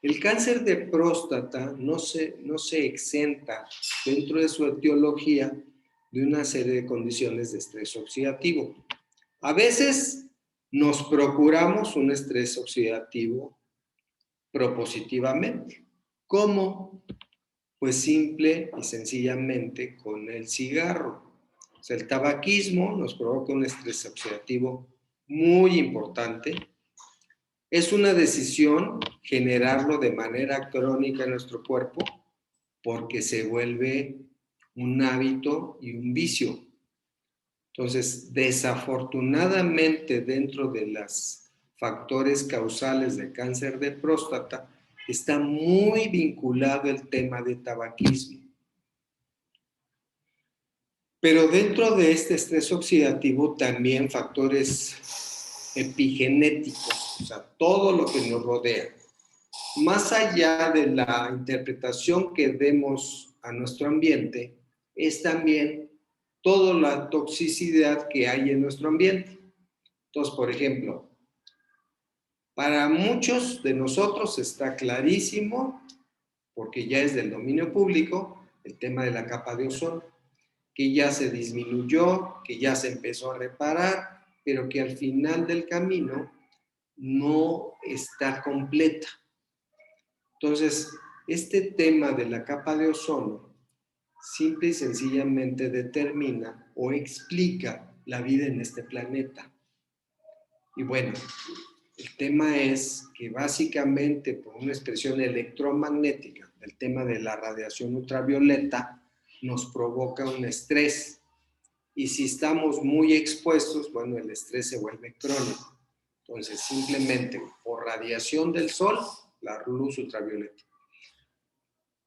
C: El cáncer de próstata no se exenta dentro de su etiología de una serie de condiciones de estrés oxidativo. A veces nos procuramos un estrés oxidativo propositivamente. ¿Cómo? Pues simple y sencillamente con el cigarro. O sea, el tabaquismo nos provoca un estrés oxidativo muy importante. Es una decisión generarlo de manera crónica en nuestro cuerpo porque se vuelve un hábito y un vicio. Entonces, desafortunadamente, dentro de las factores causales de cáncer de próstata, está muy vinculado el tema de tabaquismo. Pero dentro de este estrés oxidativo también factores epigenéticos, o sea, todo lo que nos rodea. Más allá de la interpretación que demos a nuestro ambiente, es también toda la toxicidad que hay en nuestro ambiente. Entonces, por ejemplo, para muchos de nosotros está clarísimo, porque ya es del dominio público, el tema de la capa de ozono, que ya se disminuyó, que ya se empezó a reparar, pero que al final del camino no está completa. Entonces, este tema de la capa de ozono simple y sencillamente determina o explica la vida en este planeta. Y bueno, el tema es que básicamente por una expresión electromagnética, el tema de la radiación ultravioleta nos provoca un estrés. Y si estamos muy expuestos, bueno, el estrés se vuelve crónico. Entonces, simplemente por radiación del sol, la luz ultravioleta.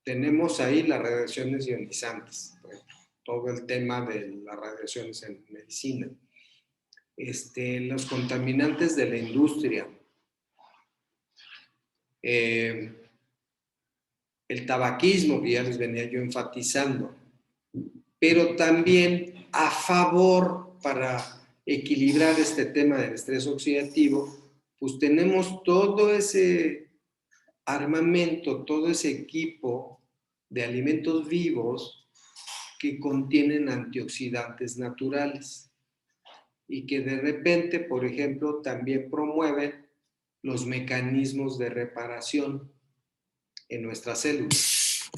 C: Tenemos ahí las radiaciones ionizantes, todo el tema de las radiaciones en medicina. Los contaminantes de la industria, el tabaquismo, que ya les venía yo enfatizando, pero también a favor para equilibrar este tema del estrés oxidativo, pues tenemos todo ese armamento, todo ese equipo de alimentos vivos que contienen antioxidantes naturales y que de repente, por ejemplo, también promueven los mecanismos de reparación en nuestras células.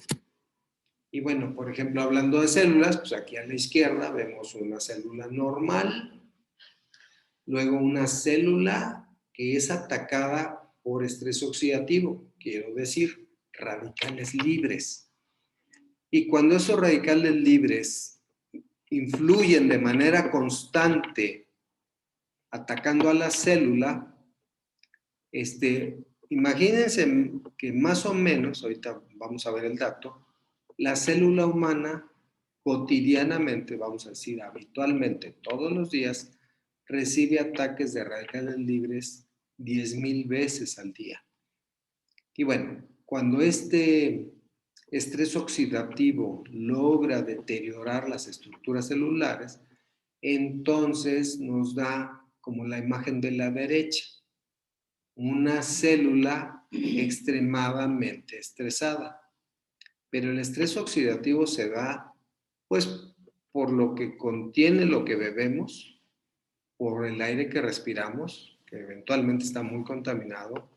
C: Y bueno, por ejemplo, hablando de células, pues aquí a la izquierda vemos una célula normal, luego una célula que es atacada por estrés oxidativo, quiero decir, radicales libres. Y cuando esos radicales libres influyen de manera constante atacando a la célula, imagínense que más o menos, ahorita vamos a ver el dato, la célula humana cotidianamente, vamos a decir habitualmente, todos los días, recibe ataques de radicales libres 10,000 veces al día. Y bueno, cuando este estrés oxidativo logra deteriorar las estructuras celulares, entonces nos da como la imagen de la derecha, una célula extremadamente estresada. Pero el estrés oxidativo se da, pues, por lo que contiene lo que bebemos, por el aire que respiramos, que eventualmente está muy contaminado,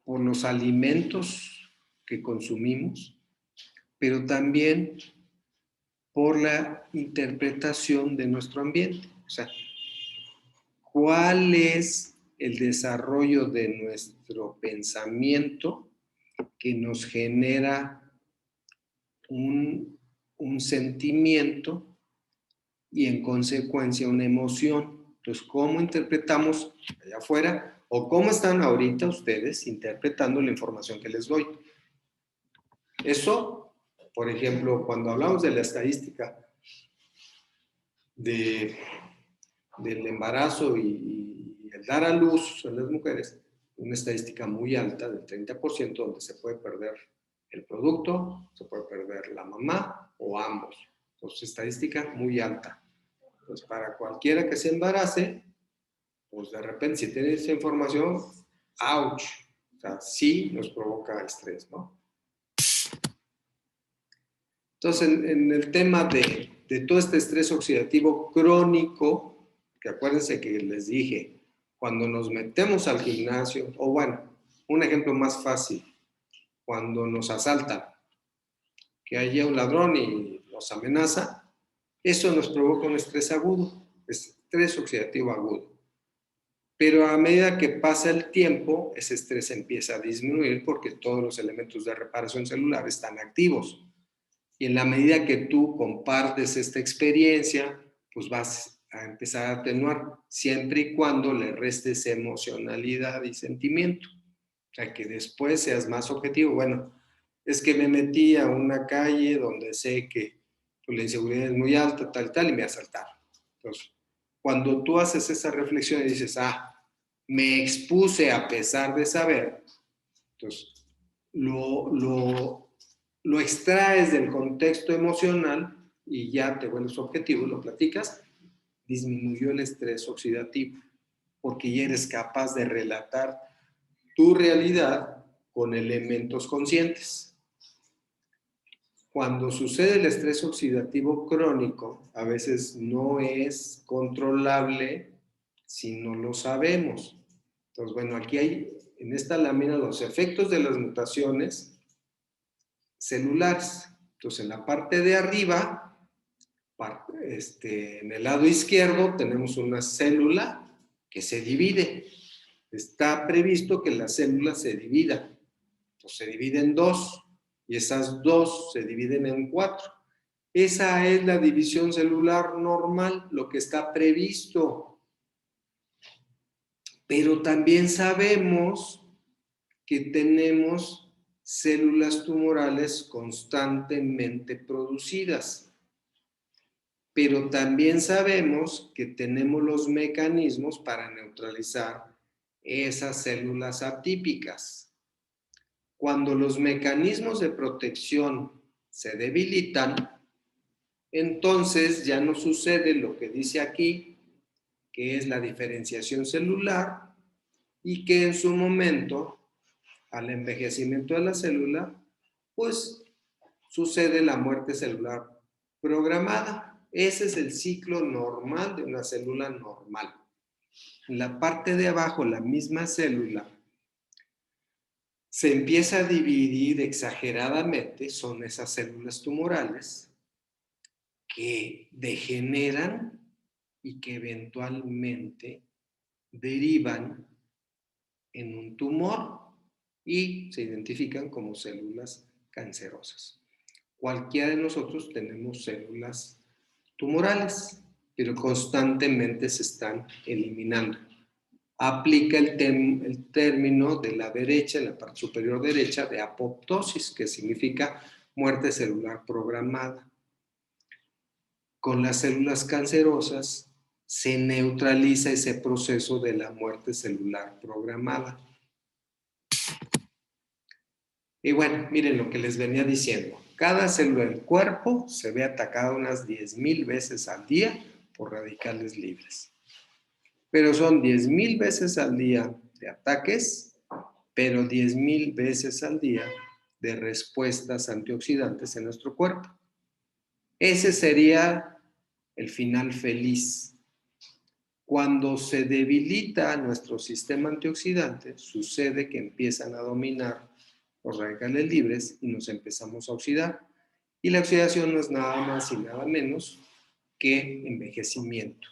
C: por los alimentos que consumimos, pero también por la interpretación de nuestro ambiente. O sea, ¿cuál es el desarrollo de nuestro pensamiento que nos genera un sentimiento y en consecuencia una emoción? Entonces, ¿cómo interpretamos allá afuera o cómo están ahorita ustedes interpretando la información que les doy? Eso, por ejemplo, cuando hablamos de la estadística del embarazo y el dar a luz en las mujeres, una estadística muy alta del 30%, donde se puede perder el producto, se puede perder la mamá o ambos. Entonces, estadística muy alta. Entonces, para cualquiera que se embarace, pues de repente si tiene esa información, ¡ouch! O sea, sí nos provoca estrés, ¿no? Entonces, en el tema de todo este estrés oxidativo crónico, que acuérdense que les dije, cuando nos metemos al gimnasio, o bueno, un ejemplo más fácil, cuando nos asaltan, que haya un ladrón y nos amenaza, eso nos provoca un estrés agudo, estrés oxidativo agudo. Pero a medida que pasa el tiempo, ese estrés empieza a disminuir porque todos los elementos de reparación celular están activos. Y en la medida que tú compartes esta experiencia, pues vas a empezar a atenuar, siempre y cuando le restes emocionalidad y sentimiento. O sea, que después seas más objetivo. Bueno, es que me metí a una calle donde sé que pues, la inseguridad es muy alta, tal, y me asaltaron. Entonces, cuando tú haces esa reflexión y dices, me expuse a pesar de saber, entonces lo extraes del contexto emocional y ya te vuelves objetivo, lo platicas, disminuyó el estrés oxidativo, porque ya eres capaz de relatar tu realidad con elementos conscientes. Cuando sucede el estrés oxidativo crónico, a veces no es controlable si no lo sabemos. Entonces, bueno, aquí hay en esta lámina los efectos de las mutaciones celulares. Entonces, en la parte de arriba, en el lado izquierdo, tenemos una célula que se divide. Está previsto que la célula se divida. Entonces, se divide en dos y esas dos se dividen en 4. Esa es la división celular normal, lo que está previsto. Pero también sabemos que tenemos células tumorales constantemente producidas. Pero también sabemos que tenemos los mecanismos para neutralizar esas células atípicas. Cuando los mecanismos de protección se debilitan, entonces ya no sucede lo que dice aquí, que es la diferenciación celular y que en su momento, al envejecimiento de la célula, pues sucede la muerte celular programada. Ese es el ciclo normal de una célula normal. En la parte de abajo, la misma célula se empieza a dividir exageradamente, son esas células tumorales que degeneran y que eventualmente derivan en un tumor y se identifican como células cancerosas. Cualquiera de nosotros tenemos células tumorales, pero constantemente se están eliminando. Aplica el término de la derecha, en la parte superior derecha, de apoptosis, que significa muerte celular programada. Con las células cancerosas se neutraliza ese proceso de la muerte celular programada. Y bueno, miren lo que les venía diciendo. Cada célula del cuerpo se ve atacada unas 10,000 veces al día por radicales libres. Pero son 10,000 veces al día de ataques, pero 10,000 veces al día de respuestas antioxidantes en nuestro cuerpo. Ese sería el final feliz. Cuando se debilita nuestro sistema antioxidante, sucede que empiezan a dominar los radicales libres y nos empezamos a oxidar. Y la oxidación no es nada más y nada menos que envejecimiento.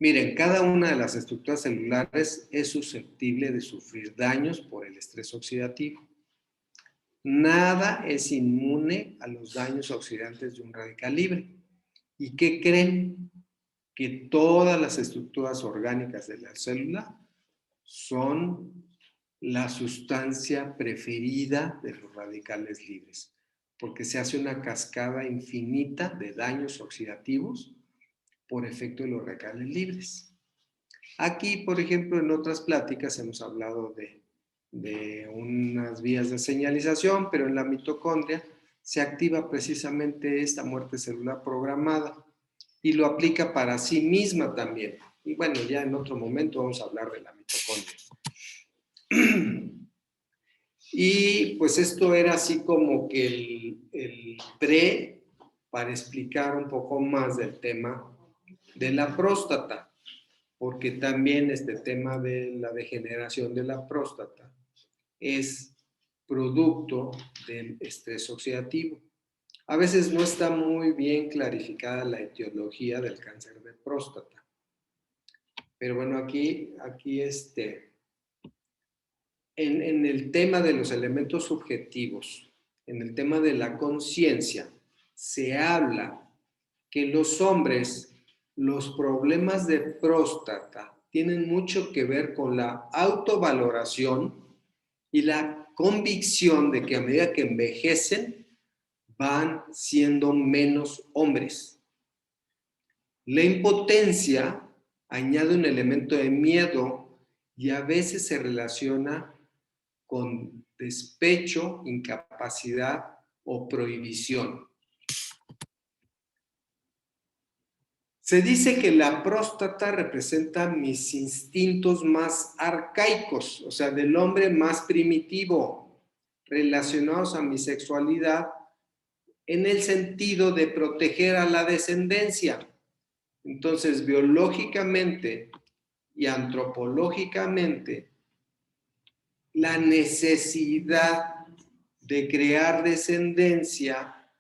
C: Miren, cada una de las estructuras celulares es susceptible de sufrir daños por el estrés oxidativo. Nada es inmune a los daños oxidantes de un radical libre. ¿Y qué creen? Que todas las estructuras orgánicas de la célula son la sustancia preferida de los radicales libres, porque se hace una cascada infinita de daños oxidativos por efecto de los radicales libres. Aquí, por ejemplo, en otras pláticas hemos hablado de unas vías de señalización, pero en la mitocondria se activa precisamente esta muerte celular programada y lo aplica para sí misma también. Y bueno, ya en otro momento vamos a hablar de la mitocondria. Y pues esto era así como que el pre para explicar un poco más del tema de la próstata, porque también este tema de la degeneración de la próstata es producto del estrés oxidativo. A veces no está muy bien clarificada la etiología del cáncer de próstata. Pero bueno, aquí en el tema de los elementos subjetivos, en el tema de la conciencia, se habla que los hombres, los problemas de próstata tienen mucho que ver con la autovaloración y la convicción de que a medida que envejecen van siendo menos hombres. La impotencia añade un elemento de miedo y a veces se relaciona con despecho, incapacidad o prohibición. Se dice que la próstata representa mis instintos más arcaicos, o sea, del hombre más primitivo, relacionados a mi sexualidad, en el sentido de proteger a la descendencia. Entonces, biológicamente y antropológicamente, la necesidad de crear descendencia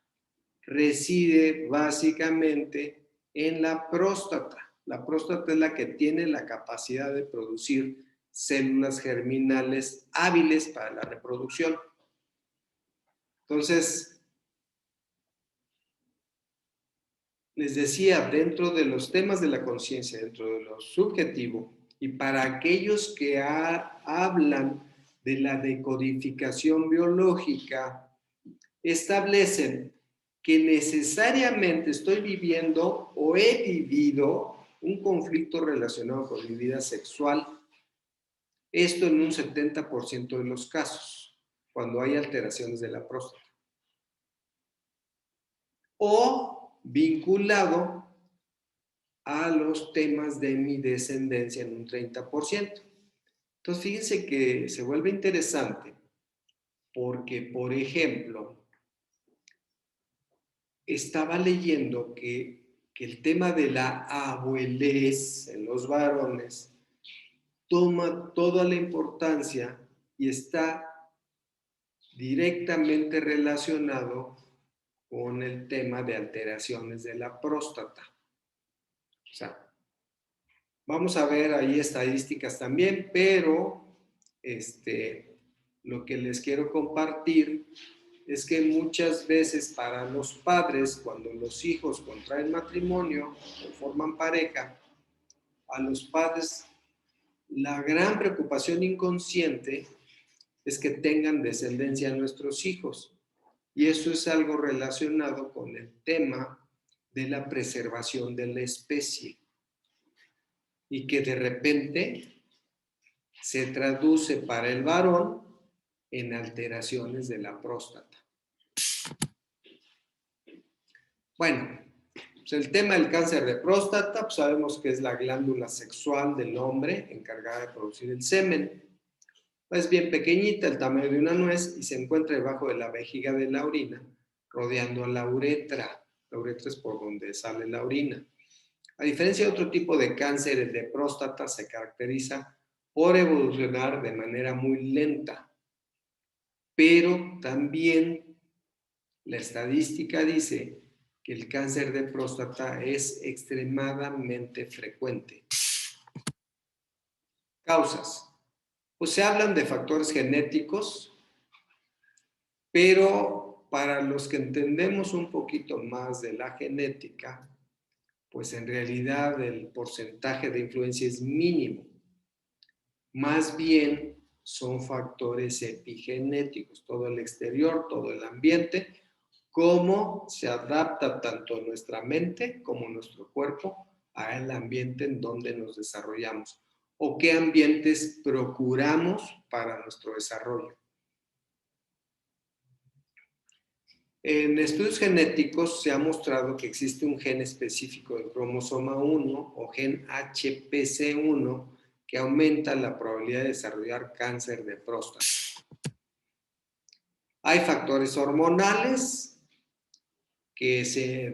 C: reside básicamente en la próstata. La próstata es la que tiene la capacidad de producir células germinales hábiles para la reproducción. Entonces, les decía, dentro de los temas de la conciencia, dentro de lo subjetivo, y para aquellos que hablan de la decodificación biológica, establecen que necesariamente estoy viviendo o he vivido un conflicto relacionado con mi vida sexual. Esto en un 70% de los casos, cuando hay alteraciones de la próstata. O vinculado a los temas de mi descendencia en un 30%. Entonces, fíjense que se vuelve interesante porque, por ejemplo, estaba leyendo que el tema de la abuelez en los varones toma toda la importancia y está directamente relacionado con el tema de alteraciones de la próstata. O sea, vamos a ver ahí estadísticas también, pero lo que les quiero compartir es que muchas veces para los padres, cuando los hijos contraen matrimonio o forman pareja, a los padres la gran preocupación inconsciente es que tengan descendencia nuestros hijos. Y eso es algo relacionado con el tema de la preservación de la especie. Y que de repente se traduce para el varón en alteraciones de la próstata. Bueno, pues el tema del cáncer de próstata, pues sabemos que es la glándula sexual del hombre encargada de producir el semen. Es bien pequeñita, el tamaño de una nuez, y se encuentra debajo de la vejiga de la orina, rodeando a la uretra. La uretra es por donde sale la orina. A diferencia de otro tipo de cáncer de próstata, se caracteriza por evolucionar de manera muy lenta. Pero también la estadística dice que el cáncer de próstata es extremadamente frecuente. Causas. Pues se hablan de factores genéticos, pero para los que entendemos un poquito más de la genética, pues en realidad el porcentaje de influencia es mínimo. Más bien son factores epigenéticos, todo el exterior, todo el ambiente, cómo se adapta tanto nuestra mente como nuestro cuerpo al ambiente en donde nos desarrollamos o qué ambientes procuramos para nuestro desarrollo. En estudios genéticos se ha mostrado que existe un gen específico del cromosoma 1 o gen HPC1 que aumenta la probabilidad de desarrollar cáncer de próstata. Hay factores hormonales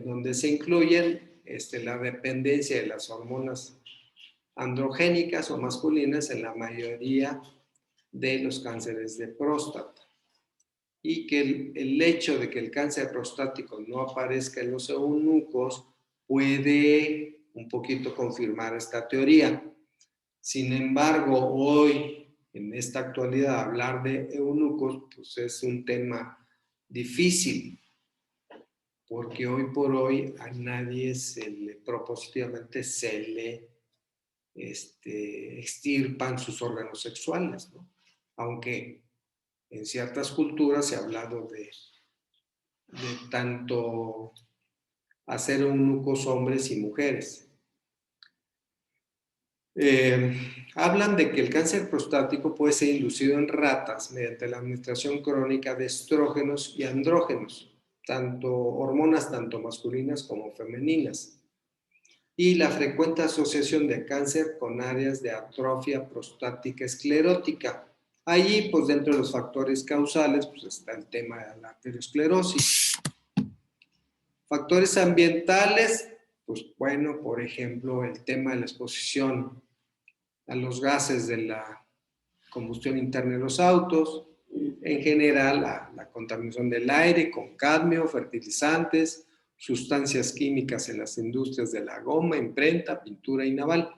C: donde se incluyen la dependencia de las hormonas androgénicas o masculinas en la mayoría de los cánceres de próstata. Y que el hecho de que el cáncer prostático no aparezca en los eunucos puede un poquito confirmar esta teoría. Sin embargo, hoy, en esta actualidad, hablar de eunucos pues es un tema difícil. porque hoy por hoy a nadie propositivamente se le extirpan sus órganos sexuales, ¿no? Aunque en ciertas culturas se ha hablado de tanto hacer eunucos hombres y mujeres. Hablan de que el cáncer prostático puede ser inducido en ratas mediante la administración crónica de estrógenos y andrógenos, hormonas tanto masculinas como femeninas, y la frecuente asociación de cáncer con áreas de atrofia prostática esclerótica. Allí, pues dentro de los factores causales, pues está el tema de la arteriosclerosis. Factores ambientales, pues bueno, por ejemplo, el tema de la exposición a los gases de la combustión interna de los autos, en general la contaminación del aire con cadmio, fertilizantes, sustancias químicas en las industrias de la goma, imprenta, pintura y naval.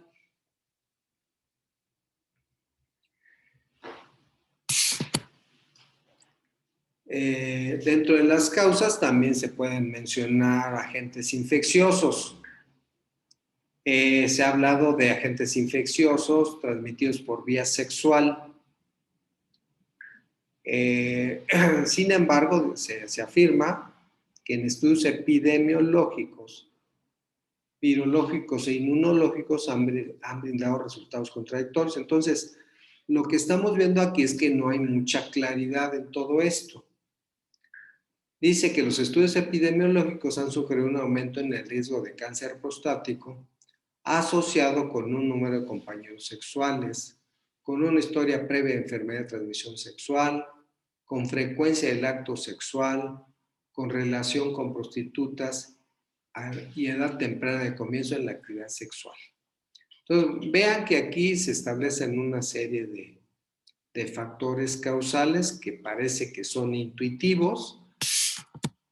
C: Dentro de las causas también se pueden mencionar agentes infecciosos. Se ha hablado de agentes infecciosos transmitidos por vía sexual. Sin embargo, se afirma que en estudios epidemiológicos, virológicos e inmunológicos han brindado resultados contradictorios. Entonces, lo que estamos viendo aquí es que no hay mucha claridad en todo esto. Dice que los estudios epidemiológicos han sugerido un aumento en el riesgo de cáncer prostático asociado con un número de compañeros sexuales, con una historia previa de enfermedad de transmisión sexual, con frecuencia del acto sexual, con relación con prostitutas y edad temprana de comienzo en la actividad sexual. Entonces, vean que aquí se establecen una serie de factores causales que parece que son intuitivos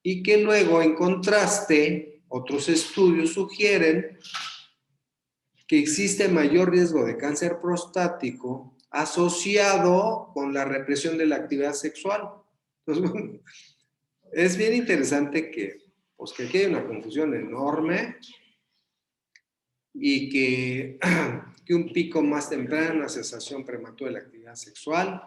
C: y que luego, en contraste, otros estudios sugieren que existe mayor riesgo de cáncer prostático asociado con la represión de la actividad sexual. Entonces, bueno, es bien interesante que aquí hay una confusión enorme y que un pico más temprano, una cesación prematura de la actividad sexual.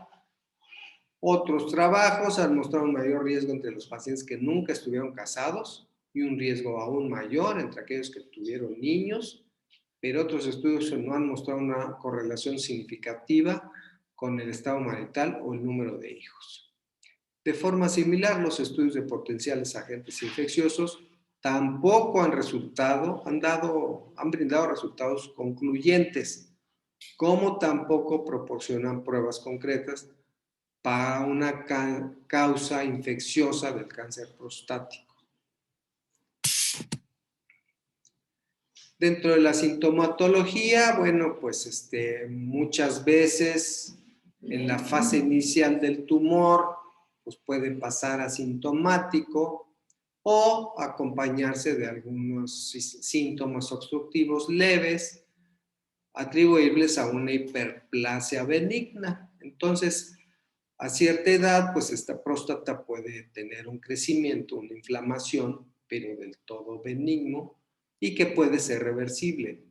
C: Otros trabajos han mostrado un mayor riesgo entre los pacientes que nunca estuvieron casados y un riesgo aún mayor entre aquellos que tuvieron niños, pero otros estudios no han mostrado una correlación significativa con el estado marital o el número de hijos. De forma similar, los estudios de potenciales agentes infecciosos tampoco han brindado resultados concluyentes, como tampoco proporcionan pruebas concretas para una causa infecciosa del cáncer prostático. Dentro de la sintomatología, bueno, pues muchas veces en la fase inicial del tumor, pues puede pasar asintomático o acompañarse de algunos síntomas obstructivos leves atribuibles a una hiperplasia benigna. Entonces, a cierta edad, pues esta próstata puede tener un crecimiento, una inflamación, pero del todo benigno y que puede ser reversible.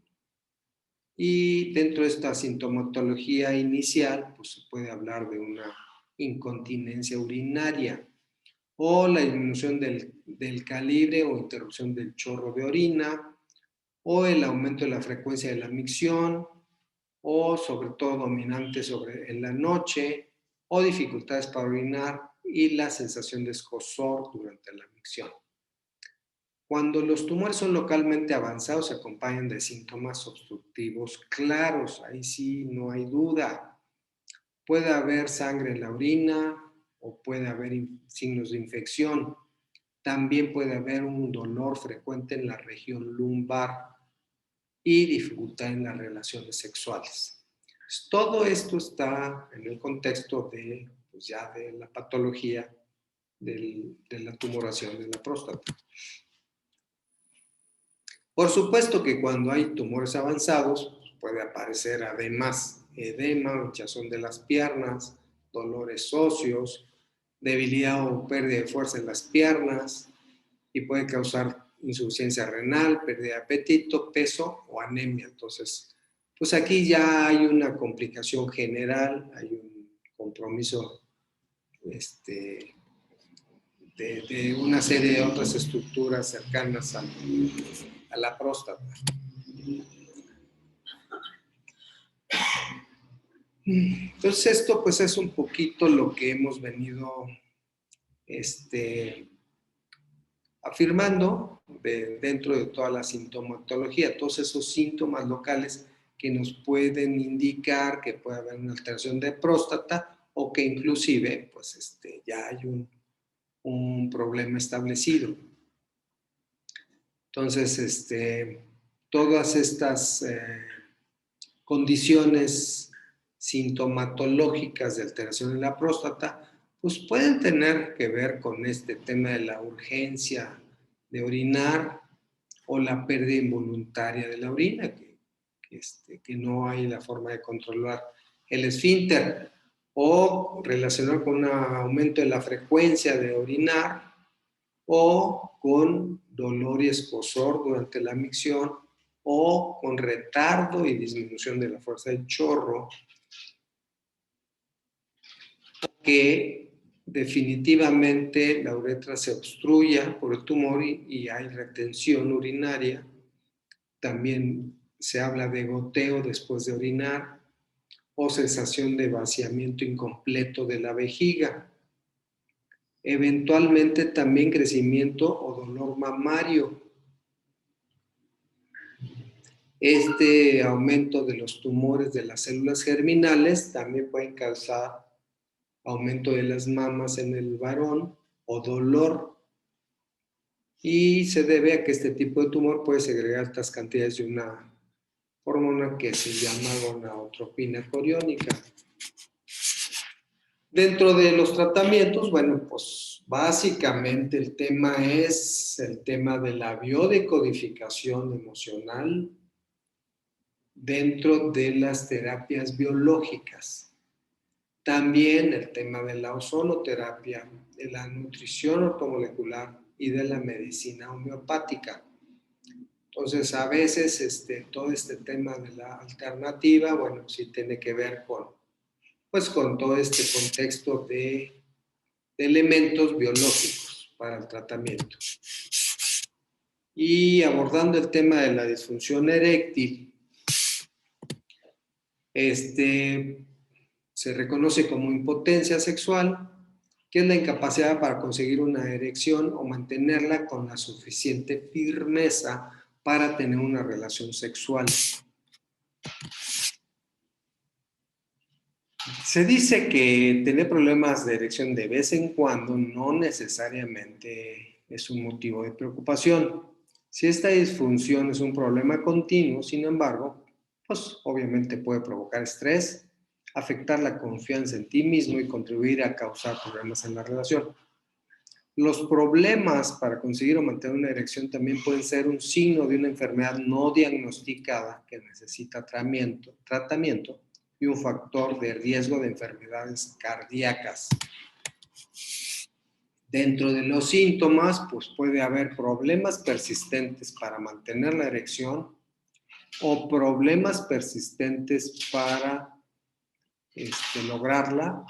C: Y dentro de esta sintomatología inicial, pues se puede hablar de una incontinencia urinaria o la disminución del calibre o interrupción del chorro de orina o el aumento de la frecuencia de la micción o sobre todo dominante en la noche o dificultades para orinar y la sensación de escozor durante la micción. Cuando los tumores son localmente avanzados, se acompañan de síntomas obstructivos claros. Ahí sí no hay duda. Puede haber sangre en la orina o puede haber signos de infección. También puede haber un dolor frecuente en la región lumbar y dificultad en las relaciones sexuales. Todo esto está en el contexto de la patología de la tumoración de la próstata. Por supuesto que cuando hay tumores avanzados, puede aparecer además edema, hinchazón de las piernas, dolores óseos, debilidad o pérdida de fuerza en las piernas y puede causar insuficiencia renal, pérdida de apetito, peso o anemia. Entonces, pues aquí ya hay una complicación general, hay un compromiso de una serie de otras estructuras cercanas a la próstata. Entonces esto pues es un poquito lo que hemos venido afirmando dentro de toda la sintomatología, todos esos síntomas locales que nos pueden indicar que puede haber una alteración de próstata o que inclusive pues ya hay un problema establecido. Entonces, todas estas condiciones sintomatológicas de alteración en la próstata, pues pueden tener que ver con este tema de la urgencia de orinar o la pérdida involuntaria de la orina, que no hay la forma de controlar el esfínter, o relacionado con un aumento de la frecuencia de orinar, o con dolor y escozor durante la micción, o con retardo y disminución de la fuerza del chorro, que definitivamente la uretra se obstruya por el tumor y hay retención urinaria. También se habla de goteo después de orinar o sensación de vaciamiento incompleto de la vejiga. Eventualmente también crecimiento o dolor mamario. Este aumento de los tumores de las células germinales también pueden causar aumento de las mamas en el varón o dolor. Y se debe a que este tipo de tumor puede segregar altas cantidades de una hormona que se llama gonadotropina coriónica. Dentro de los tratamientos, bueno, pues básicamente el tema es el tema de la biodecodificación emocional dentro de las terapias biológicas. También el tema de la ozonoterapia, de la nutrición ortomolecular y de la medicina homeopática. Entonces, a veces todo este tema de la alternativa, bueno, sí tiene que ver con todo este contexto de elementos biológicos para el tratamiento. Y abordando el tema de la disfunción eréctil, se reconoce como impotencia sexual, que es la incapacidad para conseguir una erección o mantenerla con la suficiente firmeza para tener una relación sexual. Se dice que tener problemas de erección de vez en cuando no necesariamente es un motivo de preocupación. Si esta disfunción es un problema continuo, sin embargo, pues obviamente puede provocar estrés, afectar la confianza en ti mismo y contribuir a causar problemas en la relación. Los problemas para conseguir o mantener una erección también pueden ser un signo de una enfermedad no diagnosticada que necesita tratamiento y un factor de riesgo de enfermedades cardíacas. Dentro de los síntomas, pues puede haber problemas persistentes para mantener la erección o problemas persistentes para lograrla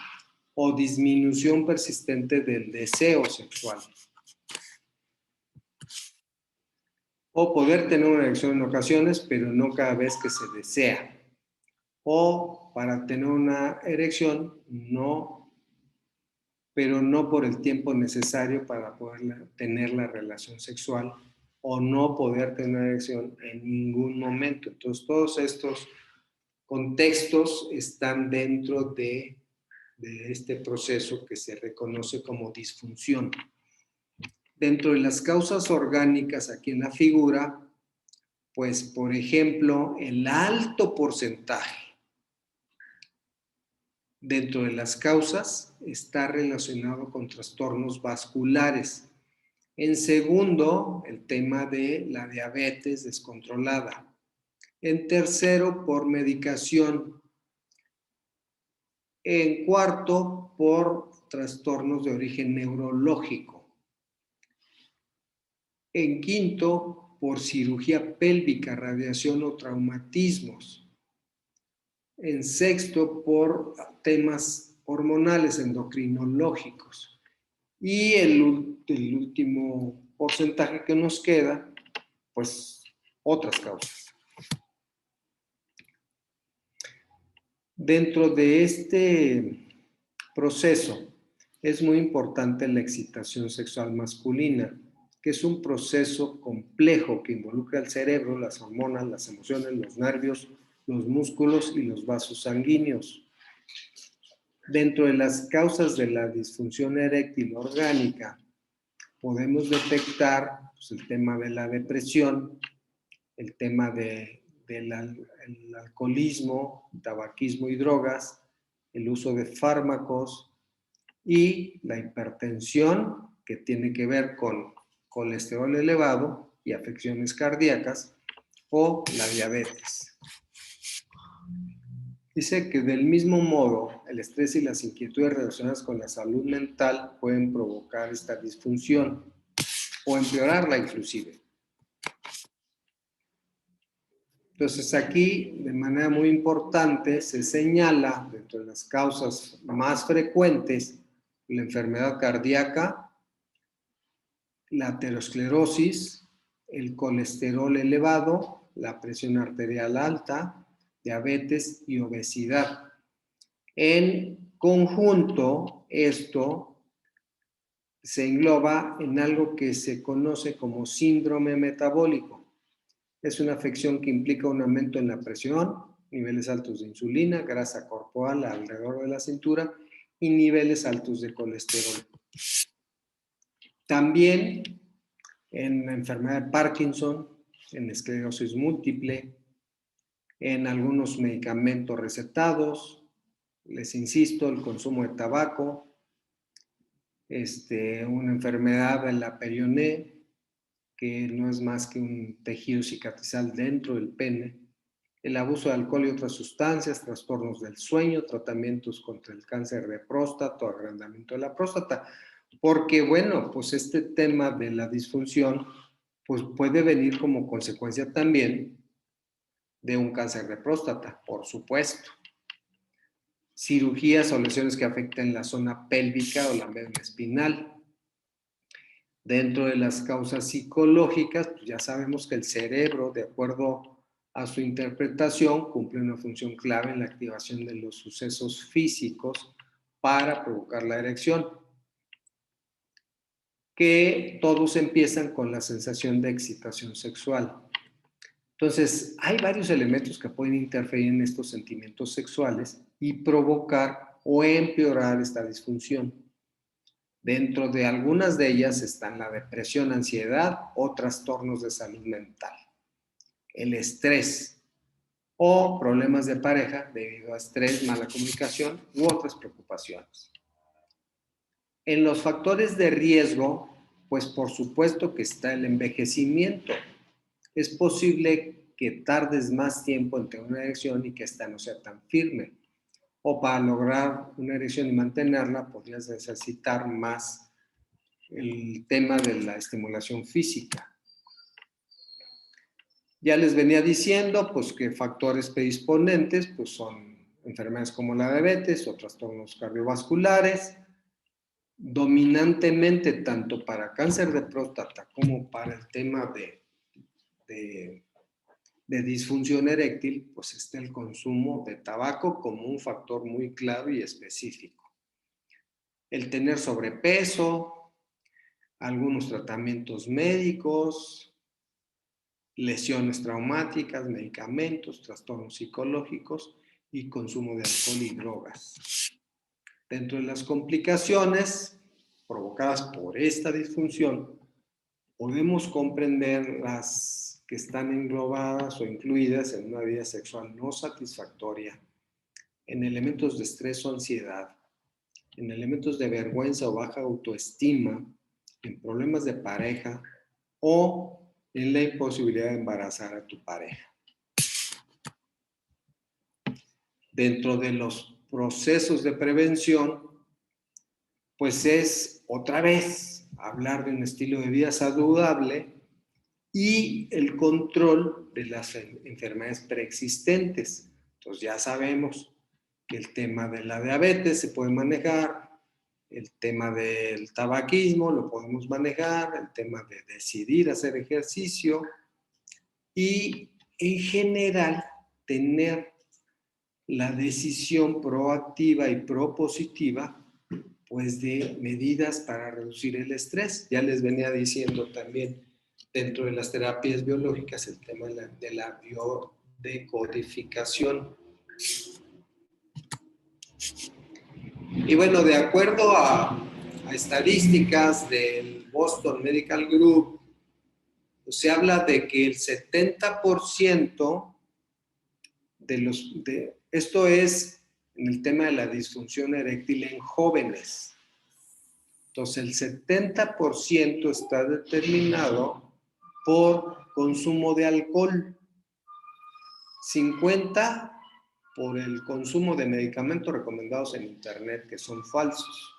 C: o disminución persistente del deseo sexual. O poder tener una erección en ocasiones, pero no cada vez que se desea. O para tener una erección, pero no por el tiempo necesario para poder tener la relación sexual, o no poder tener una erección en ningún momento. Entonces, todos estos contextos están dentro de este proceso que se reconoce como disfunción. Dentro de las causas orgánicas aquí en la figura, pues, por ejemplo, el alto porcentaje dentro de las causas está relacionado con trastornos vasculares. En segundo, el tema de la diabetes descontrolada. En tercero, por medicación. En cuarto, por trastornos de origen neurológico. En quinto, por cirugía pélvica, radiación o traumatismos. En sexto, por temas hormonales, endocrinológicos. Y el último porcentaje que nos queda, pues otras causas. Dentro de este proceso es muy importante la excitación sexual masculina, que es un proceso complejo que involucra el cerebro, las hormonas, las emociones, los nervios, los músculos y los vasos sanguíneos. Dentro de las causas de la disfunción eréctil orgánica, podemos detectar pues, el tema de la depresión, el tema del alcoholismo, tabaquismo y drogas, el uso de fármacos y la hipertensión, que tiene que ver con colesterol elevado y afecciones cardíacas, o la diabetes. Dice que del mismo modo, el estrés y las inquietudes relacionadas con la salud mental pueden provocar esta disfunción o empeorarla inclusive. Entonces aquí, de manera muy importante, se señala dentro de las causas más frecuentes la enfermedad cardíaca, la aterosclerosis, el colesterol elevado, la presión arterial alta, diabetes y obesidad. En conjunto, esto se engloba en algo que se conoce como síndrome metabólico. Es una afección que implica un aumento en la presión, niveles altos de insulina, grasa corporal alrededor de la cintura y niveles altos de colesterol. También en la enfermedad de Parkinson, en esclerosis múltiple, en algunos medicamentos recetados, les insisto, el consumo de tabaco, una enfermedad de la perioné, que no es más que un tejido cicatrizal dentro del pene, el abuso de alcohol y otras sustancias, trastornos del sueño, tratamientos contra el cáncer de próstata o agrandamiento de la próstata. Porque, bueno, pues este tema de la disfunción pues puede venir como consecuencia también de un cáncer de próstata, por supuesto. Cirugías o lesiones que afecten la zona pélvica o la médula espinal. Dentro de las causas psicológicas, pues ya sabemos que el cerebro, de acuerdo a su interpretación, cumple una función clave en la activación de los sucesos físicos para provocar la erección, que todos empiezan con la sensación de excitación sexual. Entonces, hay varios elementos que pueden interferir en estos sentimientos sexuales y provocar o empeorar esta disfunción. Dentro de algunas de ellas están la depresión, ansiedad o trastornos de salud mental, el estrés o problemas de pareja debido a estrés, mala comunicación u otras preocupaciones. En los factores de riesgo, pues por supuesto que está el envejecimiento. Es posible que tardes más tiempo en tener una erección y que esta no sea tan firme. O para lograr una erección y mantenerla, podrías necesitar más el tema de la estimulación física. Ya les venía diciendo pues, que factores predisponentes pues, son enfermedades como la diabetes o trastornos cardiovasculares, dominantemente tanto para cáncer de próstata como para el tema de disfunción eréctil, pues está el consumo de tabaco como un factor muy claro y específico. El tener sobrepeso, algunos tratamientos médicos, lesiones traumáticas, medicamentos, trastornos psicológicos y consumo de alcohol y drogas. Dentro de las complicaciones provocadas por esta disfunción, podemos comprender las que están englobadas o incluidas en una vida sexual no satisfactoria, en elementos de estrés o ansiedad, en elementos de vergüenza o baja autoestima, en problemas de pareja o en la imposibilidad de embarazar a tu pareja. Dentro de los procesos de prevención, pues es otra vez hablar de un estilo de vida saludable y el control de las enfermedades preexistentes. Entonces ya sabemos que el tema de la diabetes se puede manejar, el tema del tabaquismo lo podemos manejar, el tema de decidir hacer ejercicio y en general tener la decisión proactiva y propositiva pues de medidas para reducir el estrés. Ya les venía diciendo también dentro de las terapias biológicas el tema de la biodecodificación. Y bueno, de acuerdo a estadísticas del Boston Medical Group, pues se habla de que el 70% esto es en el tema de la disfunción eréctil en jóvenes. Entonces, el 70% está determinado por consumo de alcohol, 50% por el consumo de medicamentos recomendados en internet que son falsos.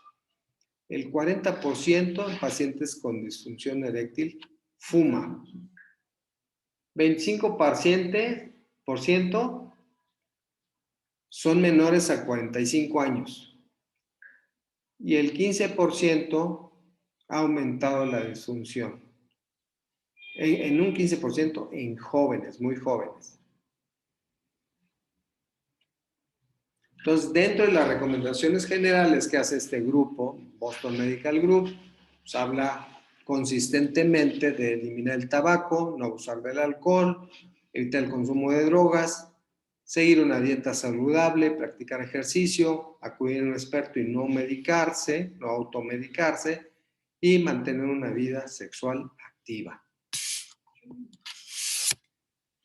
C: El 40% en pacientes con disfunción eréctil fuma. 25% son menores a 45 años. Y el 15% ha aumentado la disfunción. En un 15% en jóvenes, muy jóvenes. Entonces, dentro de las recomendaciones generales que hace este grupo, Boston Medical Group, pues habla consistentemente de eliminar el tabaco, no abusar del alcohol, evitar el consumo de drogas, seguir una dieta saludable, practicar ejercicio, acudir a un experto y no medicarse, no automedicarse, y mantener una vida sexual activa.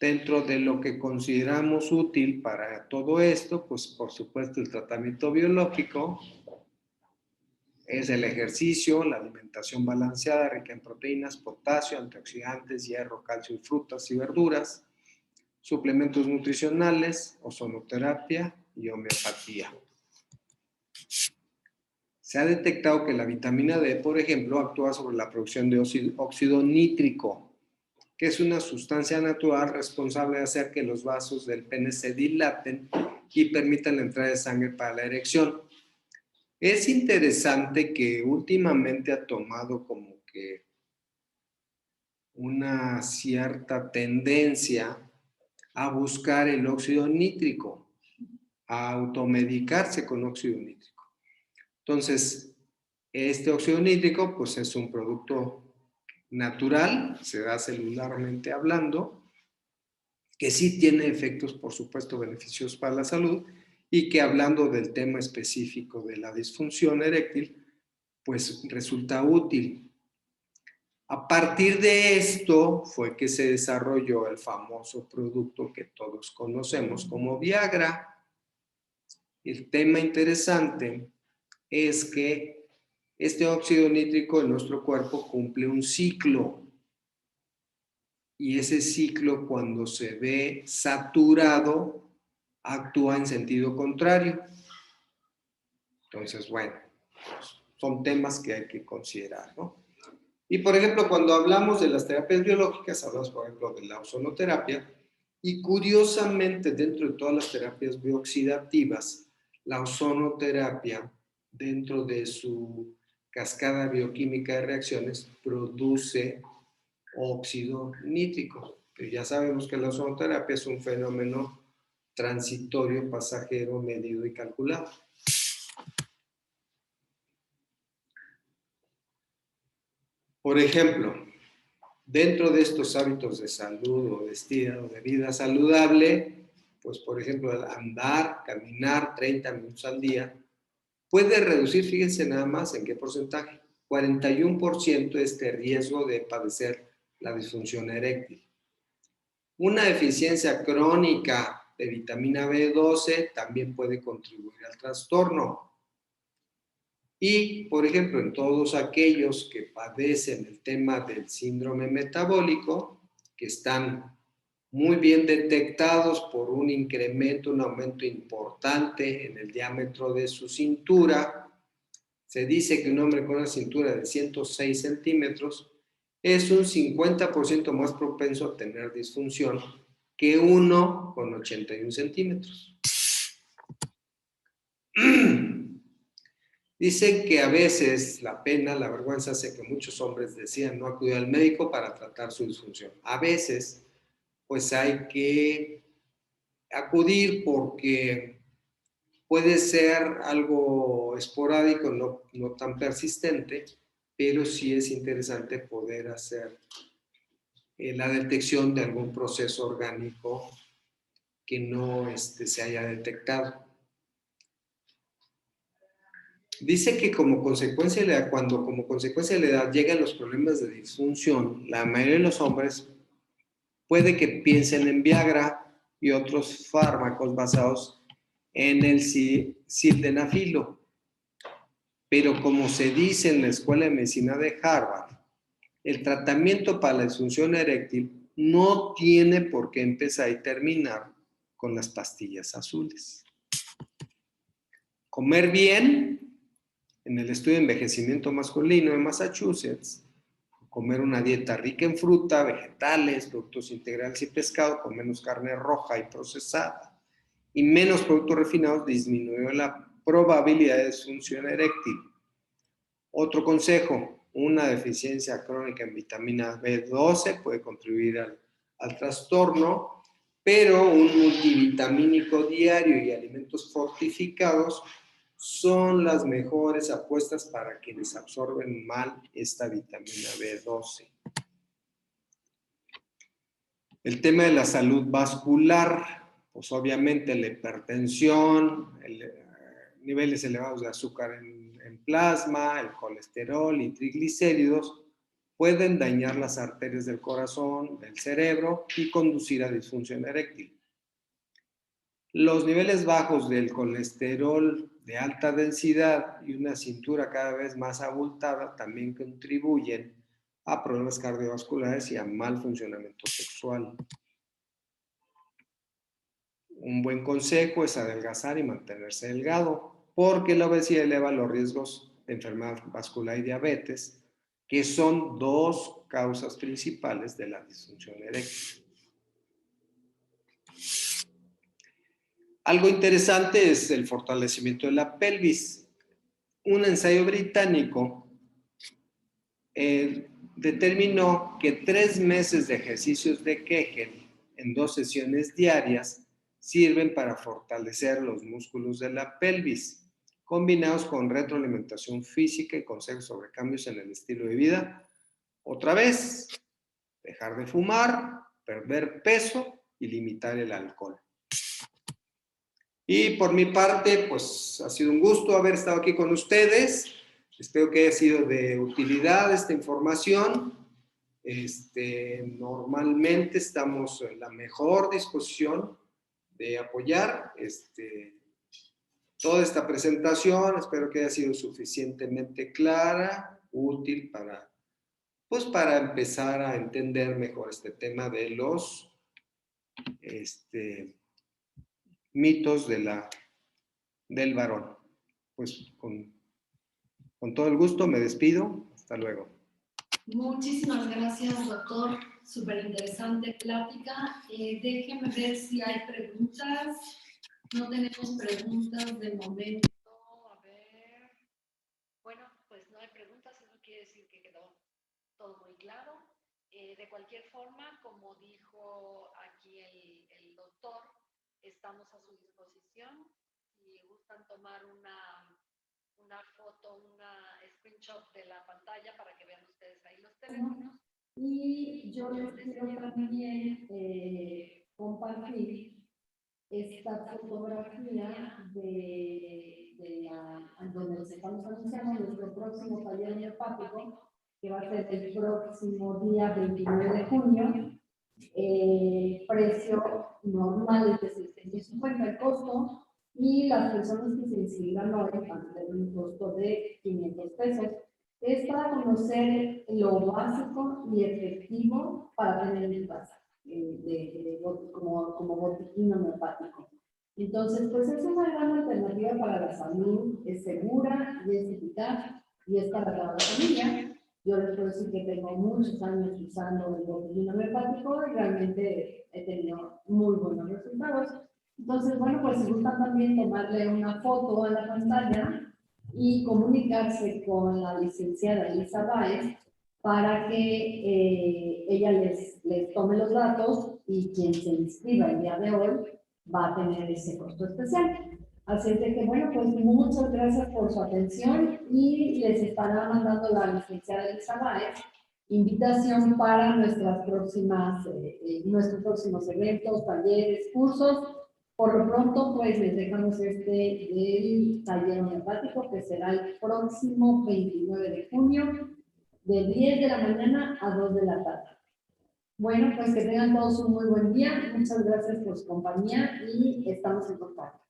C: Dentro de lo que consideramos útil para todo esto, pues por supuesto el tratamiento biológico es el ejercicio, la alimentación balanceada, rica en proteínas, potasio, antioxidantes, hierro, calcio y frutas y verduras, suplementos nutricionales, ozonoterapia y homeopatía. Se ha detectado que la vitamina D, por ejemplo, actúa sobre la producción de óxido nítrico, que es una sustancia natural responsable de hacer que los vasos del pene se dilaten y permitan la entrada de sangre para la erección. Es interesante que últimamente ha tomado como que una cierta tendencia a buscar el óxido nítrico, a automedicarse con óxido nítrico. Entonces, este óxido nítrico pues es un producto natural, se da celularmente hablando, que sí tiene efectos, por supuesto, beneficiosos para la salud y que hablando del tema específico de la disfunción eréctil, pues resulta útil. A partir de esto fue que se desarrolló el famoso producto que todos conocemos como Viagra. El tema interesante es que este óxido nítrico en nuestro cuerpo cumple un ciclo. Y ese ciclo, cuando se ve saturado, actúa en sentido contrario. Entonces, bueno, son temas que hay que considerar, ¿no? Y, por ejemplo, cuando hablamos de las terapias biológicas, hablamos, por ejemplo, de la ozonoterapia, y curiosamente, dentro de todas las terapias bioxidativas, la ozonoterapia, dentro de su cascada bioquímica de reacciones, produce óxido nítrico. Pero ya sabemos que la ozonoterapia es un fenómeno transitorio, pasajero, medido y calculado. Por ejemplo, dentro de estos hábitos de salud o de estilo de vida saludable, pues por ejemplo, andar, caminar 30 minutos al día, puede reducir, fíjense nada más en qué porcentaje, 41% este riesgo de padecer la disfunción eréctil. Una deficiencia crónica de vitamina B12 también puede contribuir al trastorno. Y, por ejemplo, en todos aquellos que padecen el tema del síndrome metabólico, que están muy bien detectados por un incremento, un aumento importante en el diámetro de su cintura, se dice que un hombre con una cintura de 106 centímetros es un 50% más propenso a tener disfunción que uno con 81 centímetros. Dicen que a veces la pena, la vergüenza hace que muchos hombres decidan no acudir al médico para tratar su disfunción. A veces, pues hay que acudir porque puede ser algo esporádico, no tan persistente, pero sí es interesante poder hacer la detección de algún proceso orgánico que no se haya detectado. Dice que como consecuencia de la edad, cuando como consecuencia de la edad llegan los problemas de disfunción, la mayoría de los hombres puede que piensen en Viagra y otros fármacos basados en el sildenafilo. Pero como se dice en la Escuela de Medicina de Harvard, el tratamiento para la disfunción eréctil no tiene por qué empezar y terminar con las pastillas azules. Comer bien, en el estudio de envejecimiento masculino de Massachusetts, comer una dieta rica en fruta, vegetales, productos integrales y pescado, con menos carne roja y procesada y menos productos refinados, disminuyó la probabilidad de disfunción eréctil. Otro consejo, una deficiencia crónica en vitamina B12 puede contribuir al trastorno, pero un multivitamínico diario y alimentos fortificados son las mejores apuestas para quienes absorben mal esta vitamina B12. El tema de la salud vascular, pues obviamente la hipertensión, niveles elevados de azúcar en plasma, el colesterol y triglicéridos pueden dañar las arterias del corazón, del cerebro y conducir a disfunción eréctil. Los niveles bajos del colesterol de alta densidad y una cintura cada vez más abultada también contribuyen a problemas cardiovasculares y a mal funcionamiento sexual. Un buen consejo es adelgazar y mantenerse delgado, porque la obesidad eleva los riesgos de enfermedad vascular y diabetes, que son dos causas principales de la disfunción eréctil. Algo interesante es el fortalecimiento de la pelvis. Un ensayo británico determinó que 3 meses de ejercicios de Kegel en 2 sesiones diarias sirven para fortalecer los músculos de la pelvis, combinados con retroalimentación física y consejos sobre cambios en el estilo de vida. Otra vez, dejar de fumar, perder peso y limitar el alcohol. Y por mi parte, pues ha sido un gusto haber estado aquí con ustedes. Espero que haya sido de utilidad esta información. Normalmente estamos en la mejor disposición de apoyar toda esta presentación. Espero que haya sido suficientemente clara, útil para empezar a entender mejor este tema de los mitos del varón. Pues con todo el gusto me despido. Hasta luego.
A: Muchísimas gracias, doctor. Súper interesante plática. Déjenme ver si hay preguntas. No tenemos preguntas de momento.
B: A ver. Bueno, pues no hay preguntas, eso quiere decir que quedó todo muy claro. De cualquier forma, como dijo aquí el doctor, estamos a su disposición. Si gustan tomar una foto, una screenshot de la pantalla para que vean ustedes ahí los teléfonos.
A: Y yo les quiero también compartir esta fotografía donde les estamos anunciando nuestro próximo taller homeopático, que va a ser el próximo día 29 de junio. Precio normal de 650 el costo, y las personas que se inscriban hoy van a tener un costo de 500 pesos. Es para conocer lo básico y efectivo para tener en casa, como botiquín homeopático. Entonces, pues es una gran alternativa para la salud, es segura y es eficaz y es para toda la familia. Yo les puedo decir que tengo muchos años usando el botulismo homeopático y realmente he tenido muy buenos resultados. Entonces, bueno, pues si gustan también tomarle una foto a la pantalla y comunicarse con la licenciada Elisa Báez para que ella les tome los datos y quien se inscriba el día de hoy va a tener ese costo especial. Así es de que, bueno, pues muchas gracias por su atención y les estará mandando la licenciada Elisa Báez invitación para nuestros próximos eventos, talleres, cursos. Por lo pronto, pues les dejamos del taller homeopático que será el próximo 29 de junio de 10 de la mañana a 2 de la tarde. Bueno, pues que tengan todos un muy buen día. Muchas gracias por su compañía y estamos en contacto.